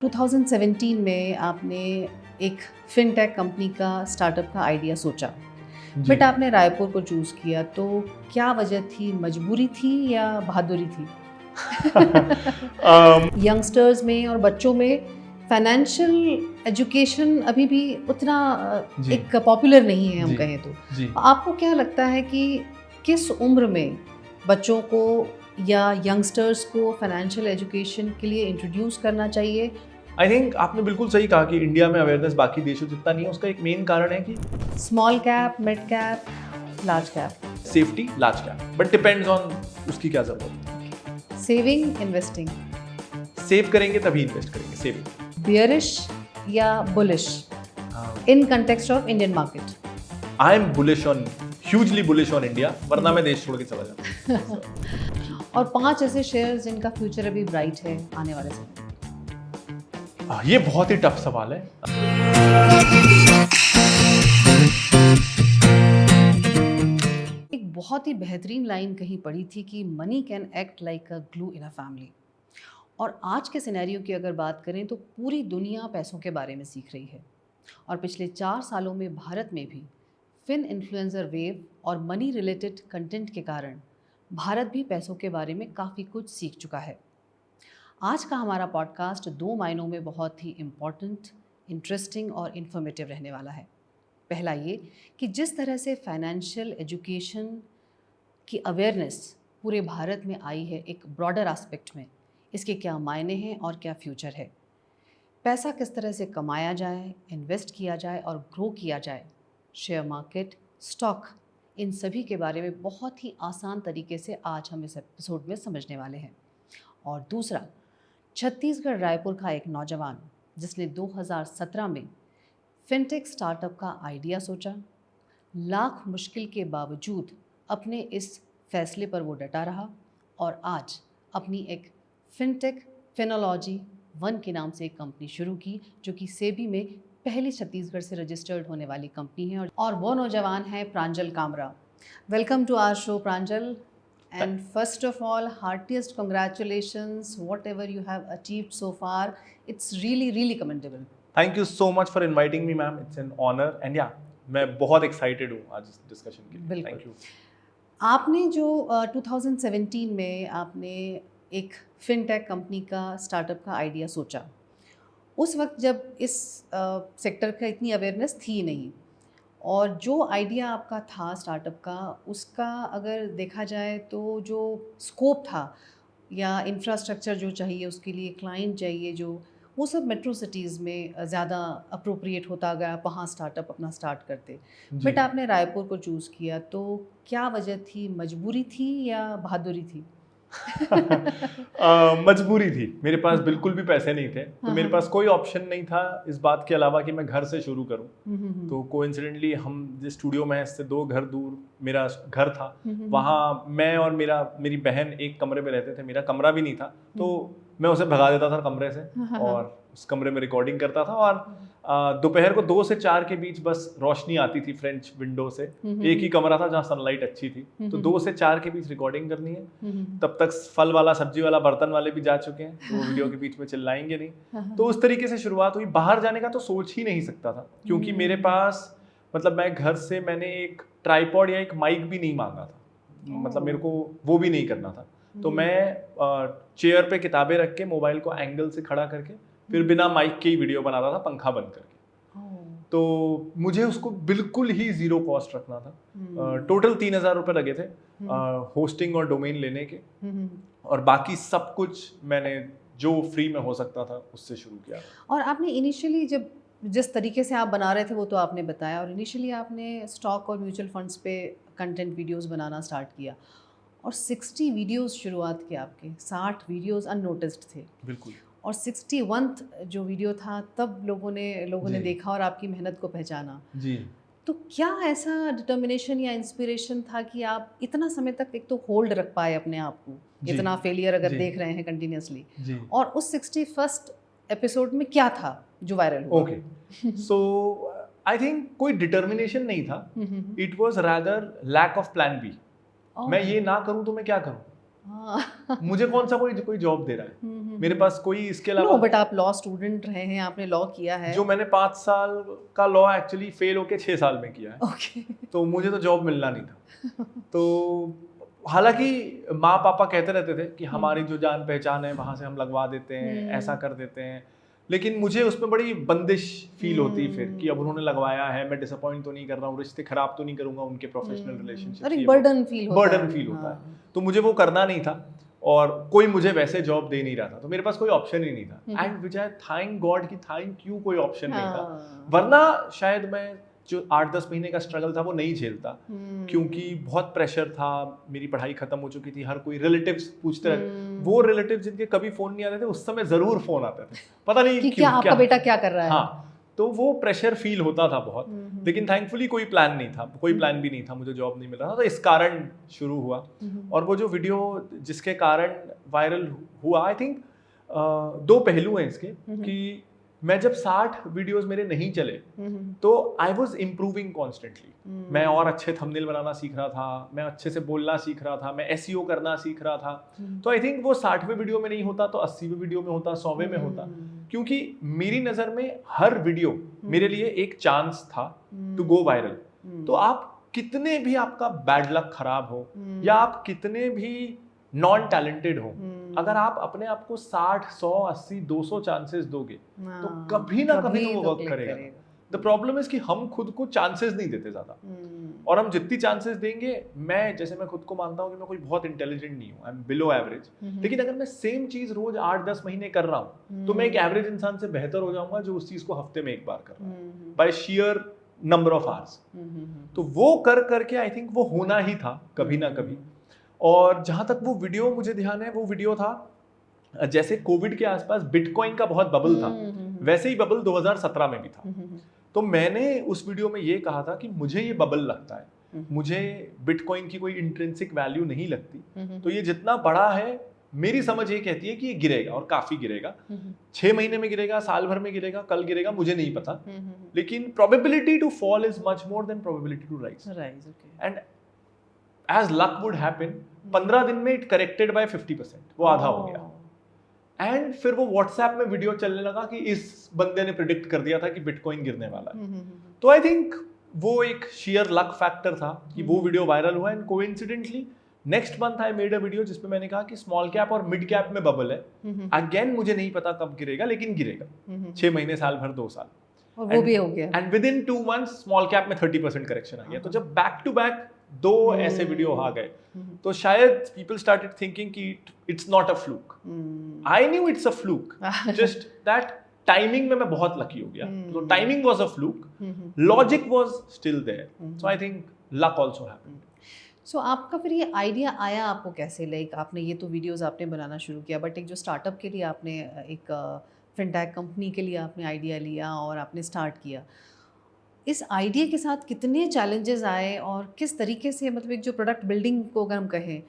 2017 में आपने एक फिनटेक कंपनी का स्टार्टअप का आइडिया सोचा, जी। बट आपने रायपुर को चूज़ किया, तो क्या वजह थी? मजबूरी थी या बहादुरी थी? अम, यंगस्टर्स में और बच्चों में फाइनेंशियल एजुकेशन अभी भी उतना जी, एक पॉपुलर नहीं है, हम जी, कहें तो। जी। आपको क्या लगता है कि किस उम्र में बच्चों को या यंगस्टर्स को फाइनेंशियल एजुकेशन के लिए इंट्रोड्यूस करना चाहिए? आई थिंक आपने बिल्कुल सही कहा कि इंडिया में अवेयरनेस बाकी देशों जितना नहीं है। उसका एक मेन कारण है कि small cap, mid cap, large cap, safety large cap, but depends on उसकी क्या ज़रूरत है। सेविंग, इन्वेस्टिंग, सेव करेंगे तभी इन्वेस्ट करेंगे। सेविंग। बियरिश या bullish in context of Indian market? I am bullish on, hugely bullish on India, वरना मैं देश छोड़ के चला जाता। और 5 ऐसे शेयर्स जिनका फ्यूचर अभी ब्राइट है आने वाले समय में? ये बहुत ही टफ सवाल है। एक बहुत ही बेहतरीन लाइन कहीं पढ़ी थी कि money can act like a glue in a family. और आज के सिनेरियो की अगर बात करें तो पूरी दुनिया पैसों के बारे में सीख रही है। और पिछले 4 सालों में भारत में भी फिन इन्फ्लुएंसर वेव और मनी रिलेटेड कंटेंट के कारण भारत भी पैसों के बारे में काफ़ी कुछ सीख चुका है। आज का हमारा पॉडकास्ट 2 मायनों में बहुत ही इम्पॉर्टेंट, इंटरेस्टिंग और इन्फॉर्मेटिव रहने वाला है। पहला ये कि जिस तरह से फाइनेंशियल एजुकेशन की अवेयरनेस पूरे भारत में आई है एक ब्रॉडर एस्पेक्ट में, इसके क्या मायने हैं और क्या फ्यूचर है। पैसा किस तरह से कमाया जाए, इन्वेस्ट किया जाए और ग्रो किया जाए, शेयर मार्केट, स्टॉक, इन सभी के बारे में बहुत ही आसान तरीके से आज हम इस एपिसोड में समझने वाले हैं। और दूसरा, छत्तीसगढ़ रायपुर का एक नौजवान जिसने 2017 में फिनटेक स्टार्टअप का आइडिया सोचा, लाख मुश्किल के बावजूद अपने इस फैसले पर वो डटा रहा और आज अपनी एक फिनटेक फिनोलॉजी वन के नाम से एक कंपनी शुरू की, जो कि सेबी में पहली छत्तीसगढ़ से रजिस्टर्ड होने वाली कंपनी है। और वो नौजवान है Pranjal Kamra. Welcome to our show Pranjal, and first of all, heartiest congratulations whatever you have achieved so far. It's really commendable. Thank you so much for inviting me ma'am, it's an honour and या मैं बहुत excited हूँ आज इस discussion के लिए। बिल्कुल। Thank you. आपने जो 2017 में आपने एक फिनटेक कंपनी का स्टार्टअप का आइडिया सोचा, उस वक्त जब इस सेक्टर का इतनी अवेयरनेस थी नहीं, और जो आइडिया आपका था स्टार्टअप का, उसका अगर देखा जाए तो जो स्कोप था या इंफ्रास्ट्रक्चर जो चाहिए उसके लिए, क्लाइंट चाहिए जो, वो सब मेट्रो सिटीज़ में ज़्यादा अप्रोप्रिएट होता अगर आप वहाँ स्टार्टअप अपना स्टार्ट करते। जी। बट आपने रायपुर को चूज़ किया, तो क्या वजह थी? मजबूरी थी या बहादुरी थी? मजबूरी थी। मेरे पास बिल्कुल भी पैसे नहीं थे, तो हाँ, मेरे हाँ। पास कोई ऑप्शन नहीं था इस बात के अलावा कि मैं घर से शुरू करूं। तो कोइंसिडेंटली हम जिस स्टूडियो में हैं इससे 2 घर दूर मेरा घर था। वहाँ मैं और मेरी बहन एक कमरे में रहते थे। मेरा कमरा भी नहीं था, तो मैं उसे भगा देता था कमरे से और उस कमरे में रिकॉर्डिंग करता था। और दोपहर को 2 से 4 के बीच बस रोशनी आती थी फ्रेंच विंडो से। एक ही कमरा था जहाँ सनलाइट अच्छी थी, तो 2 से 4 के बीच रिकॉर्डिंग करनी है। तब तक फल वाला, सब्जी वाला, बर्तन वाले भी जा चुके हैं, तो वो वीडियो के बीच में चिल्लाएंगे नहीं। तो उस तरीके से शुरुआत हुई। बाहर जाने का तो सोच ही नहीं सकता था, क्योंकि मेरे पास, मतलब मैं घर से, मैंने एक ट्राइपॉड या एक माइक भी नहीं मांगा था। मतलब मेरे को वो भी नहीं करना था। तो मैं चेयर पे किताबें रख के मोबाइल को एंगल से खड़ा करके फिर बिना माइक के ही वीडियो बनाता था, पंखा बंद करके। तो मुझे उसको बिल्कुल ही जीरो कॉस्ट रखना था। टोटल 3,000 रुपये लगे थे होस्टिंग और डोमेन लेने के, और बाकी सब कुछ मैंने जो फ्री में हो सकता था उससे शुरू किया। और आपने इनिशियली जब जिस तरीके से आप बना रहे थे वो तो आपने बताया, और इनिशियली आपने स्टॉक और म्यूचुअल फंड्स पे कंटेंट वीडियोस बनाना स्टार्ट किया और 60 वीडियोस शुरुआत की आपके, 60 वीडियोस अननोटिस्ड थे। बिल्कुल। और 61th जो वीडियो था तब लोगों ने देखा और आपकी मेहनत को पहचाना। जी। तो क्या ऐसा डिटर्मिनेशन या इंस्पिरेशन था कि आप इतना समय तक एक तो होल्ड रख पाए अपने आप को, जी। इतना फेलियर अगर जी। देख रहे हैं कंटिन्यूसली, जी। और उस 61st एपिसोड में क्या था जो वायरल हुआ? ओके, सो आई थिंक कोई डिटर्मिनेशन नहीं था, it was rather lack of plan B. मैं ये ना करूं तो मैं क्या करूं। हाँ। मुझे कौन सा कोई जॉब दे रहा है, मेरे पास कोई इसके अलावा। बट आप लॉ स्टूडेंट रहे हैं, आपने लॉ किया है। जो मैंने 5 साल का लॉ एक्चुअली फेल होके 6 साल में किया है। ओके। तो मुझे तो जॉब मिलना नहीं था। तो हालांकि माँ पापा कहते रहते थे कि हमारी जो जान पहचान है वहां से हम लगवा देते हैं, ऐसा कर देते हैं, लेकिन मुझे उसमें बड़ी बंदिश फील होती फिर कि अब उन्होंने लगवाया है, मैं डिसअपॉइंट तो नहीं कर रहा हूँ, रिश्ते खराब तो नहीं करूंगा उनके प्रोफेशनल रिलेशनशिप। अरे बर्डन फील होता है। तो मुझे वो करना नहीं था और कोई मुझे वैसे जॉब दे नहीं रहा था, तो मेरे पास कोई ऑप्शन ही नहीं था। And which I thank God कि थैंक यू कोई ऑप्शन नहीं था, वरना शायद मैं जो 8-10 महीने का स्ट्रगल था वो नहीं झेलता, क्योंकि बहुत प्रेशर था, मेरी पढ़ाई खत्म हो चुकी थी, हर कोई रिलेटिव्स पूछते रहे, वो रिलेटिव्स जिनके कभी फोन नहीं आते थे उस समय जरूर फोन आते थे, पता नहीं कि क्या आपका बेटा क्या कर रहा है। हाँ, तो वो प्रेशर फील होता था बहुत। लेकिन थैंकफुली कोई प्लान नहीं था, कोई प्लान भी नहीं था, मुझे जॉब नहीं मिल रहा था, तो इस कारण शुरू हुआ। और वो जो वीडियो जिसके कारण वायरल हुआ, आई थिंक 2 पहलू हैं इसके, कि मैं जब 60 वीडियोस मेरे नहीं चले तो आई वाज इम्प्रूविंग कॉन्स्टेंटली। मैं और अच्छे थंबनेल बनाना सीख रहा था, मैं अच्छे से बोलना सीख रहा था, मैं एसईओ करना सीख रहा था। तो आई थिंक वो 60वें वीडियो में नहीं होता तो 80वें वीडियो में होता, 100वें में होता, क्योंकि मेरी नज़र में हर वीडियो मेरे लिए एक चांस था टू गो वायरल। तो आप कितने भी आपका बैड लक खराब हो या आप कितने भी नॉन टैलेंटेड हो, अगर आप अपने आप को 60, 100, 80, 200 चांसेस दोगे तो कभी ना कभी तो वो वर्क करेगा। द प्रॉब्लम इज कि हम खुद को चांसेस नहीं देते ज्यादा, और हम जितनी चांसेस देंगे, मैं खुद को मानता हूँ कि मैं कोई बहुत इंटेलिजेंट नहीं हूँ, आई एम बिलो एवरेज, लेकिन अगर मैं सेम चीज रोज 8-10 महीने कर रहा हूँ तो मैं एक एवरेज इंसान से बेहतर हो जाऊंगा जो उस चीज को हफ्ते में एक बार कर रहा है, by sheer number of hours. तो वो कर करके आई थिंक वो होना ही था कभी ना कभी। और जहां तक वो वीडियो मुझे ध्यान है, वो वीडियो था जैसे कोविड के आसपास बिटकॉइन का बहुत बबल था, वैसे ही बबल 2017 में भी था। तो मैंने उस वीडियो में ये कहा था कि मुझे ये बबल लगता है, मुझे बिटकॉइन की कोई इंट्रिंसिक वैल्यू नहीं लगती, तो ये जितना बड़ा है मेरी समझ ये कहती है कि ये गिरेगा और काफी गिरेगा, 6 महीने में गिरेगा, साल भर में गिरेगा, कल गिरेगा, मुझे नहीं पता, लेकिन probability to fall is much more than probability to rise. And as luck would happen 15 दिन में इट करेक्टेड बाय 50%, वो आधा हो गया। एंड फिर वो व्हाट्सएप में वीडियो चलने लगा कि इस बंदे ने प्रिडिक्ट कर दिया था कि बिटकॉइन गिरने वाला है। तो आई थिंक वो एक शेयर लक फैक्टर था कि वो वीडियो वायरल हुआ। And coincidentally next month I made a video जिसमें मैंने कहा कि स्मॉल कैप और मिड कैप में बबल है, अगेन मुझे नहीं पता कब गिरेगा, लेकिन गिरेगा, 6 महीने, साल भर, 2 साल, और वो भी हो गया। And with in 2 months small cap में 30% करेक्शन आ गया। तो जब बैक टू बैक 2 ऐसे वीडियो आ गए तो शायद पीपल स्टार्टेड थिंकिंग कि it's not a fluke. I knew it's a fluke, just that timing में मैं बहुत लकी हो गया। तो timing was a fluke, logic was still there, so I think luck also happened. So आपका फिर ये आइडिया आया आपको कैसे? लाइक आपने ये तो वीडियोस आपने बनाना शुरू किया, बट एक जो स्टार्टअप के लिए आपने एक फिनटेक कंपनी के लिए आपने आइडिया लिया और आपने स्टार्ट किया, इस आइडिया के साथ कितने चैलेंजेस आए और किस तरीके से, मतलब एक जो प्रोडक्ट बिल्डिंग को अगर हम कहें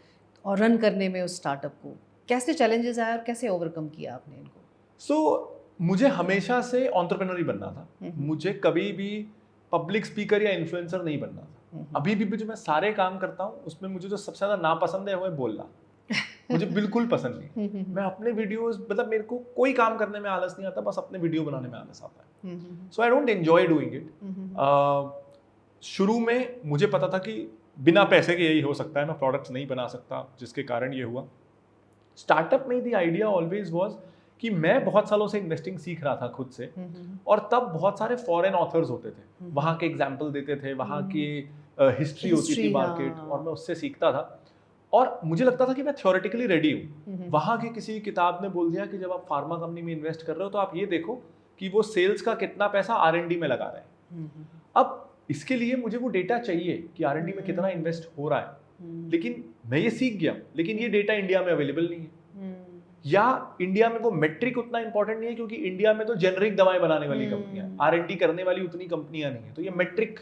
और रन करने में उस स्टार्टअप को कैसे चैलेंजेस आए और कैसे ओवरकम किया आपने इनको? मुझे हमेशा से एंटरप्रेन्योर बनना था, मुझे कभी भी पब्लिक स्पीकर या इन्फ्लुएंसर नहीं बनना था। अभी भी जो मैं सारे काम करता हूँ उसमें मुझे जो सबसे ज़्यादा नापसंद है वो है बोलना। मुझे बिल्कुल पसंद नहीं। मैं अपने वीडियोस, मतलब मेरे को कोई काम करने में आलस नहीं आता, बस अपने वीडियो बनाने में आलस आता है। So I don't enjoy doing it. शुरू में मुझे पता था कि बिना पैसे के यही हो सकता है, मैं प्रोडक्ट्स नहीं बना सकता, जिसके कारण ये हुआ। स्टार्टअप में द आइडिया ऑलवेज वाज कि मैं बहुत सालों से इन्वेस्टिंग सीख रहा था खुद से, और तब बहुत सारे फॉरेन ऑथर्स होते थे, वहाँ के एग्जाम्पल देते थे, वहाँ की हिस्ट्री होती थी मार्केट, और मैं उससे सीखता था। और मुझे लगता था कि मैं थ्योरेटिकली रेडी हूँ। वहाँ की किसी किताब ने बोल दिया कि जब आप फार्मा कंपनी में इन्वेस्ट कर रहे हो तो आप ये देखो कि वो सेल्स का कितना पैसा R&D में लगा रहे हैं। अब इसके लिए मुझे वो डेटा चाहिए कि R&D में कितना इन्वेस्ट हो रहा है, लेकिन मैं ये सीख गया, लेकिन ये डेटा इंडिया में अवेलेबल नहीं है, या इंडिया में वो मेट्रिक उतना इंपॉर्टेंट नहीं है, क्योंकि इंडिया में तो जेनरिक दवाएं बनाने वाली कंपनियां, R&D करने वाली उतनी कंपनियां नहीं है, तो ये मेट्रिक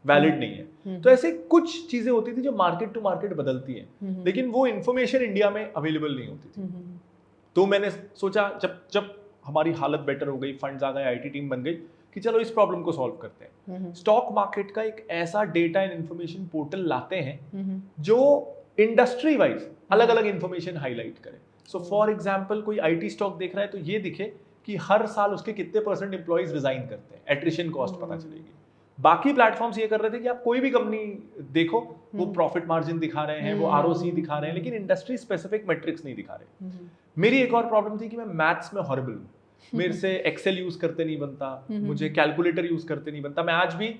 वैलिड नहीं है। तो ऐसे कुछ चीजें होती थी जो मार्केट टू मार्केट बदलती हैं, लेकिन वो इंफॉर्मेशन इंडिया में अवेलेबल नहीं होती थी। तो मैंने सोचा जब हमारी हालत बेटर हो गई, फंड्स आ गए, आईटी टीम बन गई, कि चलो इस प्रॉब्लम को सॉल्व करते हैं। स्टॉक मार्केट का एक ऐसा डेटा एंड इंफॉर्मेशन पोर्टल लाते हैं जो इंडस्ट्री वाइज अलग अलग इन्फॉर्मेशन हाईलाइट करे। सो फॉर एग्जाम्पल कोई IT स्टॉक देख रहा है तो ये दिखे कि हर साल उसके कितने % एम्प्लॉइज रिजाइन करते हैं, एट्रिशन कॉस्ट पता चलेगी। बाकी प्लेटफॉर्म्स ये कर रहे थे कि आप कोई भी कंपनी देखो, वो प्रॉफिट मार्जिन दिखा रहे हैं, वो ROC दिखा रहे हैं, लेकिन इंडस्ट्री स्पेसिफिक मेट्रिक्स नहीं दिखा रहे। मेरी एक और प्रॉब्लम थी कि मैं मैथ्स में हॉरिबल हूँ, मेरे से एक्सेल यूज करते नहीं बनता, मुझे कैलकुलेटर यूज करते नहीं बनता, मैं आज भी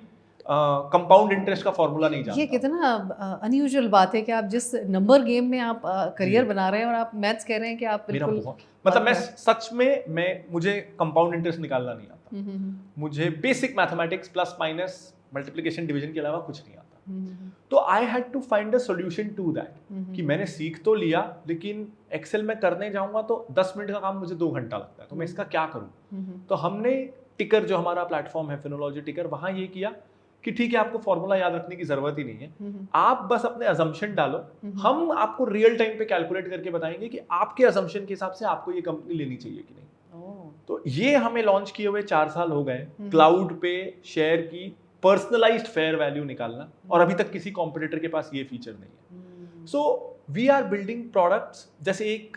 कंपाउंड इंटरेस्ट का फॉर्मूला नहीं जानता। ये कितना अनयूजुअल बात है कि आप जिस नंबर गेम में आप करियर बना रहे हैं और आप मैथ्स कह रहे हैं कि आप बिल्कुल मतलब मैं सच में मुझे कंपाउंड इंटरेस्ट निकालना नहीं आता, मुझे basic mathematics plus minus multiplication division के अलावा कुछ नहीं आता। तो I had to find a solution to that कि मैंने सीख तो लिया, लेकिन एक्सेल में करने जाऊंगा तो 10 मिनट का काम मुझे 2 घंटा लगता है, तो मैं इसका क्या करूं। तो हमने टिकर, जो हमारा प्लेटफॉर्म है फिनोलॉजी टिकर, वहां ये किया कि ठीक है, आपको फॉर्मूला याद रखने की जरूरत ही नहीं है, आप बस अपने अजम्पशन डालो, हम आपको रियल टाइम पे कैलकुलेट करके बताएंगे कि आपके अजम्पशन के हिसाब से आपको ये कंपनी लेनी चाहिए कि नहीं। तो ये हमें लॉन्च किए हुए 4 साल हो गए। क्लाउड पे शेयर की पर्सनलाइज्ड फेयर वैल्यू निकालना, और अभी तक किसी कॉम्पिटिटर के पास ये फीचर नहीं है। So we are building products. जैसे एक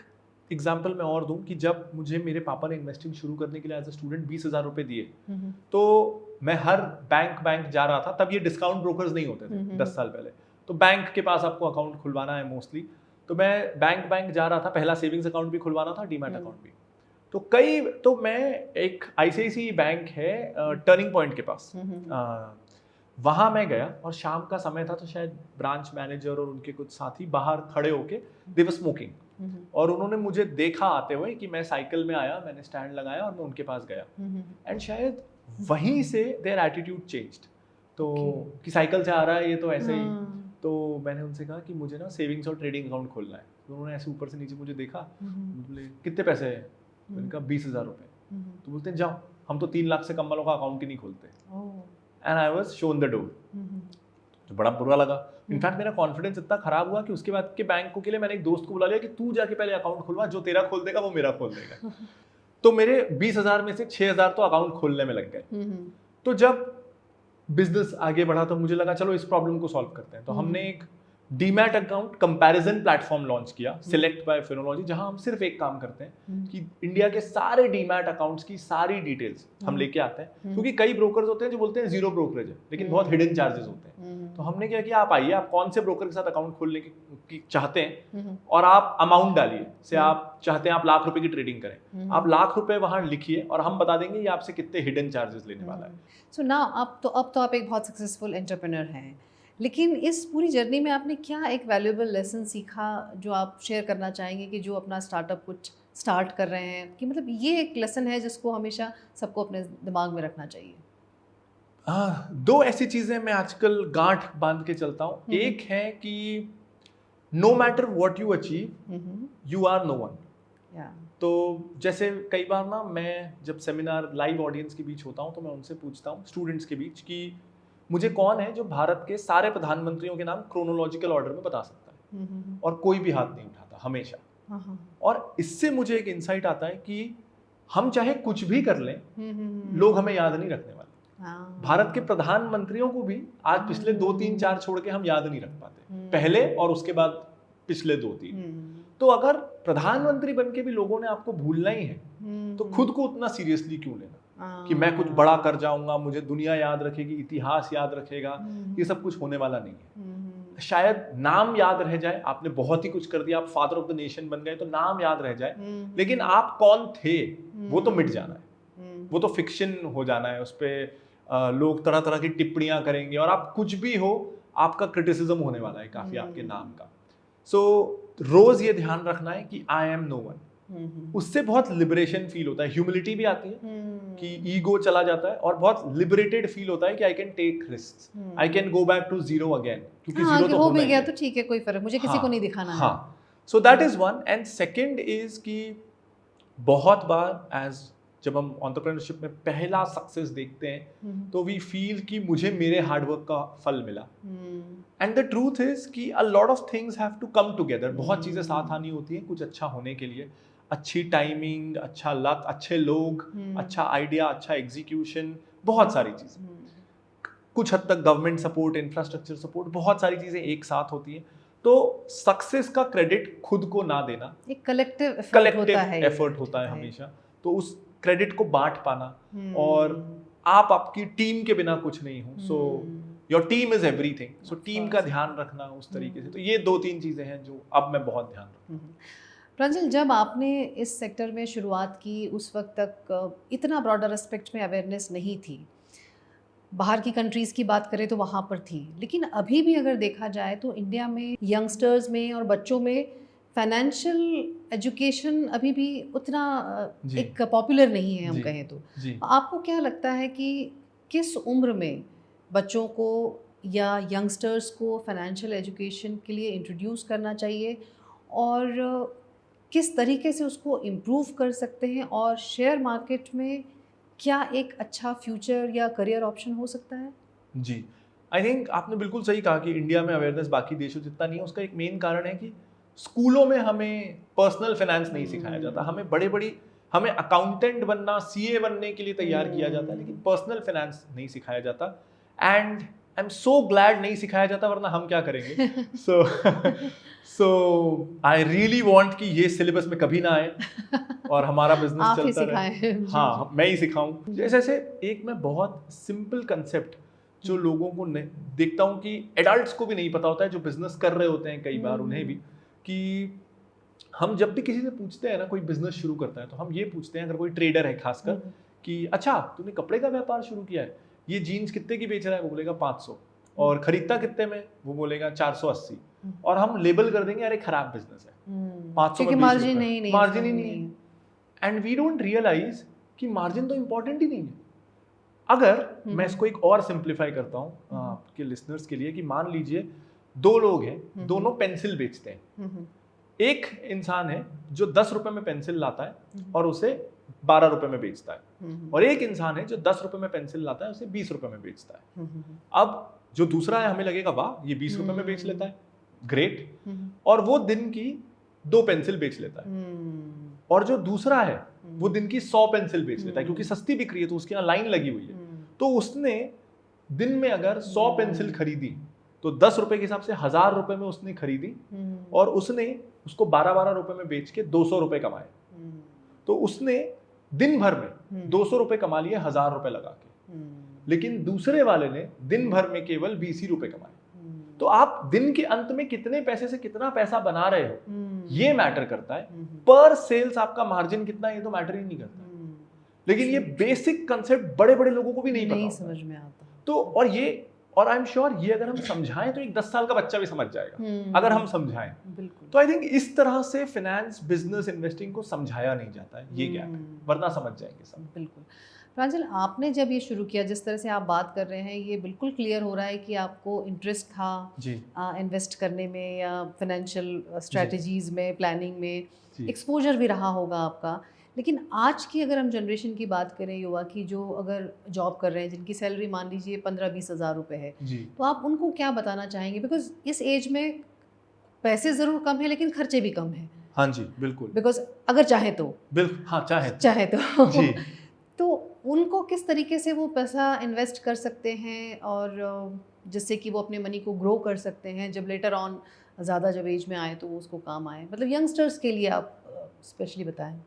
एग्जाम्पल मैं और दूं कि जब मुझे मेरे पापा ने इन्वेस्टिंग शुरू करने के लिए एज अ स्टूडेंट 20,000 रुपए दिए, तो मैं हर बैंक जा रहा था, तब ये डिस्काउंट ब्रोकर्स नहीं होते थे 10 साल पहले, तो बैंक के पास आपको अकाउंट खुलवाना है मोस्टली, तो मैं बैंक जा रहा था, पहला सेविंग्स अकाउंट भी खुलवाना था, डीमैट अकाउंट भी। तो मैं एक ICICI बैंक है टर्निंग पॉइंट के पास, वहां मैं गया और शाम का समय था, तो शायद ब्रांच मैनेजर और उनके कुछ साथी बाहर खड़े होके दे वर स्मोकिंग, और उन्होंने मुझे देखा आते हुए कि मैं साइकिल में आया, मैंने स्टैंड लगाया और मैं उनके पास गया, एंड शायद वहीं से देयर एटीट्यूड चेंज्ड, तो कि साइकिल से आ रहा है ये तो ऐसे ही। तो मैंने उनसे कहा कि मुझे ना सेविंग्स और ट्रेडिंग अकाउंट खोलना है, तो उन्होंने ऐसे ऊपर से नीचे मुझे देखा, बोले कितने पैसे हैं, मैंने कहा 20,000 रुपए, तो बोलते हैं जाओ, हम तो 3 लाख से कम वालों का अकाउंट ही नहीं खोलते, and I was shown the door. तो बड़ा बुरा लगा, इनफैक्ट मेरा कॉन्फिडेंस इतना खराब हुआ कि उसके बाद के बैंकों के लिए मैंने एक दोस्त को बुला लिया कि तू जाके पहले अकाउंट खुलवा, जो तेरा खोल देगा वो मेरा खोल देगा। तो मेरे 20,000 में से 6,000 तो अकाउंट खोलने में लग गए। तो जब बिजनेस आगे बढ़ा तो मुझे लगा चलो इस प्रॉब्लम को सॉल्व करते हैं, तो हमने एक demat account comparison platform launch किया, सिलेक्ट बाय फिनोलॉजी, जहां हम सिर्फ एक काम करते हैं कि इंडिया के सारे डीमैट अकाउंट्स की सारी डिटेल्स हम लेके आते हैं, क्योंकि कई ब्रोकर्स होते हैं जो बोलते हैं 0 ब्रोकरेज है, लेकिन बहुत हिडन चार्जेस होते हैं। तो हमने क्या किया, आप आइए, आप कौन से ब्रोकर के साथ अकाउंट खोलने की चाहते हैं, और आप अमाउंट डालिए, से आप चाहते हैं आप लाख रुपए की ट्रेडिंग करें, आप लाख रुपए वहां लिखिए और हम बता देंगे ये आपसे कितने हिडन चार्जेस लेने वाला है। सो ना अब तो आप एक बहुत सक्सेसफुल एंटरप्रेन्योर हैं, लेकिन इस पूरी जर्नी में आपने क्या एक वैल्यूएबल लेसन सीखा जो आप शेयर करना चाहेंगे, कि जो अपना स्टार्टअप कुछ स्टार्ट कर रहे हैं, कि मतलब ये एक लेसन है जिसको हमेशा सबको अपने दिमाग में रखना चाहिए? 2 ऐसी चीजें मैं आजकल गांठ बांध के चलता हूँ। एक है कि no matter what you achieve, you are no one. तो जैसे कई बार ना, मैं जब सेमिनार लाइव ऑडियंस के बीच होता हूँ तो मैं उनसे पूछता हूँ, स्टूडेंट्स के बीच, कि मुझे कौन है जो भारत के सारे प्रधानमंत्रियों के नाम क्रोनोलॉजिकल ऑर्डर में बता सकता है, और कोई भी हाथ नहीं उठाता हमेशा। और इससे मुझे एक इंसाइट आता है कि हम चाहे कुछ भी कर लें, लोग हमें याद नहीं रखने वाले। भारत के प्रधानमंत्रियों को भी आज पिछले 2, 3, 4 छोड़ के हम याद नहीं रख पाते, पहले और उसके बाद पिछले 2, 3। तो अगर प्रधानमंत्री बन के भी लोगों ने आपको भूलना ही है, तो खुद को उतना सीरियसली क्यों लेना कि मैं कुछ बड़ा कर जाऊंगा, मुझे दुनिया याद रखेगी, इतिहास याद रखेगा। ये सब कुछ होने वाला नहीं है। शायद नाम याद रह जाए, आपने बहुत ही कुछ कर दिया, आप फादर ऑफ द नेशन बन गए, तो नाम याद रह जाए, लेकिन आप कौन थे वो तो मिट जाना है, वो तो फिक्शन हो जाना है, उस पर लोग तरह तरह की टिप्पणियां करेंगे, और आप कुछ भी हो, आपका क्रिटिसिज्म होने वाला है काफी आपके नाम का। सो रोज ये ध्यान रखना है कि आई एम नो वन। उससे बहुत लिबरेशन फील होता है, ह्यूमिलिटी भी आती है कि ईगो चला जाता है, और बहुत लिबरेटेड फील होता है कि I can take risk, I can go back to zero again, क्योंकि जीरो तो हो भी गया तो ठीक है, कोई फर्क, मुझे किसी को नहीं दिखाना है। So that is one. And second is कि बहुत बार जब हम एंटरप्रेन्योरशिप में पहला सक्सेस देखते हैं, तो वी फील कि मुझे मेरे हार्डवर्क का फल मिला, एंड द ट्रूथ इज कि a lot of things have to come together. बहुत चीजें साथ आनी होती हैं कुछ अच्छा होने के लिए, अच्छी टाइमिंग, अच्छा लक, अच्छे लोग, अच्छा आइडिया, अच्छा एग्जीक्यूशन, बहुत सारी चीजें, कुछ हद तक गवर्नमेंट सपोर्ट, इंफ्रास्ट्रक्चर सपोर्ट, बहुत सारी चीजें एक साथ होती हैं। तो सक्सेस का क्रेडिट खुद को ना देना, एक कलेक्टिव एफर्ट होता है हमेशा, तो उस क्रेडिट को बांट पाना, और आप आपकी टीम के बिना कुछ नहीं हो, so your team is everything, so team का ध्यान रखना उस तरीके से। तो ये 2-3 चीजें हैं जो अब मैं बहुत ध्यान रखता हूँ। प्रांजल, जब आपने इस सेक्टर में शुरुआत की उस वक्त तक इतना ब्रॉडर एस्पेक्ट में अवेयरनेस नहीं थी। बाहर की कंट्रीज़ की बात करें तो वहाँ पर थी, लेकिन अभी भी अगर देखा जाए तो इंडिया में यंगस्टर्स में और बच्चों में फाइनेंशियल एजुकेशन अभी भी उतना एक पॉपुलर नहीं है, हम कहें तो। आपको क्या लगता है कि किस उम्र में बच्चों को या यंगस्टर्स को फाइनेंशियल एजुकेशन के लिए इंट्रोड्यूस करना चाहिए, और किस तरीके से उसको इम्प्रूव कर सकते हैं, और शेयर मार्केट में क्या एक अच्छा फ्यूचर या करियर ऑप्शन हो सकता है? जी, आई थिंक आपने बिल्कुल सही कहा कि इंडिया में अवेयरनेस बाकी देशों जितना नहीं है। उसका एक मेन कारण है कि स्कूलों में हमें पर्सनल फाइनेंस नहीं सिखाया जाता। हमें अकाउंटेंट बनना, सीए बनने के लिए तैयार किया जाता है, लेकिन पर्सनल फाइनेंस नहीं सिखाया जाता। And I am so glad नहीं सिखाया जाता, वरना हम क्या करेंगे। सो आई रियली वांट कि ये सिलेबस में कभी ना आए और हमारा बिजनेस चलता रहे। हाँ, मैं ही सिखाऊं। जैसे एक मैं बहुत सिंपल कंसेप्ट जो लोगों को देखता हूँ कि एडल्ट्स को भी नहीं पता होता है, जो बिजनेस कर रहे होते हैं कई बार उन्हें भी, कि हम जब भी किसी से पूछते हैं ना, कोई बिजनेस शुरू करता है, तो हम ये पूछते हैं, अगर कोई ट्रेडर है खासकर, कि अच्छा तूने कपड़े का व्यापार शुरू किया है, ये जीन्स कितने की बेच रहा है, वो बोलेगा 500, और खरीदता कितने में, वो बोलेगा 480, और हम लेबल कर देंगे अरे खराब बिजनेस है, 500 में मार्जिन ही नहीं है। एंड वी डोंट रियलाइज कि मार्जिन तो इंपॉर्टेंट ही नहीं है। अगर मैं इसको एक और सिंप्लीफाई करता हूँ आपके लिसनर्स के लिए, कि मान लीजिए 2 लोग हैं, दोनों पेंसिल बेचते हैं। एक इंसान है जो 10 रुपए में पेंसिल लाता है और उसे 12 रुपए में बेचता है, और एक इंसान है जो 10 रुपए में पेंसिल लाता है, उसे 20 रुपए में बेचता है। अब जो दूसरा है, हमें लगेगा वाह ये 20 रुपए में बेच लेता है, ग्रेट, और वो दिन की 2 पेंसिल बेच लेता है। और जो दूसरा है वो दिन की 100 पेंसिल बेच लेता है, क्योंकि सस्ती बिक रही है, तो उसके यहाँ लाइन लगी हुई है। तो उसने दिन में अगर 100 पेंसिल खरीदी, तो 10 रुपए के हिसाब से 1000 रुपए में उसने खरीदी, और उसने उसको 12-12 रुपए में बेच के 200 रुपए कमाए। तो उसने दिन भर में 200 रुपए कमा लिए 1000 रुपए लगा के, लेकिन दूसरे वाले ने दिन भर में केवल 20 ही रुपए कमाए। तो आप दिन के अंत में कितने पैसे से कितना पैसा बना रहे हो, ये मैटर करता है। पर सेल्स आपका मार्जिन कितना, ये तो मैटर ही नहीं करता। लेकिन ये बेसिक कंसेप्ट बड़े बड़े लोगों को भी नहीं पता, समझ में आता। तो और आई एम श्योर ये अगर हम समझाएं तो एक 10 साल का बच्चा भी समझ जाएगा, अगर हम समझाएं। तो आई थिंक इस तरह से फाइनेंस, बिजनेस, इन्वेस्टिंग को समझाया नहीं जाता है, ये गैप है, वरना समझ जाएंगे सब। बिल्कुल। प्रांजल, आपने जब ये शुरू किया, जिस तरह से आप बात कर रहे हैं, ये बिल्कुल क्लियर हो रहा है कि आपको इंटरेस्ट था इन्वेस्ट करने में, या फाइनेंशियल स्ट्रेटजीज में, प्लानिंग में, एक्सपोजर भी रहा होगा आपका। लेकिन आज की अगर हम जनरेशन की बात करें, युवा की, जो अगर जॉब कर रहे हैं, जिनकी सैलरी मान लीजिए 15-20 हज़ार रुपये है, तो आप उनको क्या बताना चाहेंगे? बिकॉज इस एज में पैसे ज़रूर कम है, लेकिन खर्चे भी कम हैं। हाँ जी, बिल्कुल। बिकॉज अगर चाहे तो, बिल्कुल, हाँ चाहे तो जी। तो उनको किस तरीके से वो पैसा इन्वेस्ट कर सकते हैं, और जिससे कि वो अपने मनी को ग्रो कर सकते हैं, जब लेटर ऑन ज़्यादा जब एज में आए तो वो उसको काम आए? मतलब यंगस्टर्स के लिए आप स्पेशली बताएं।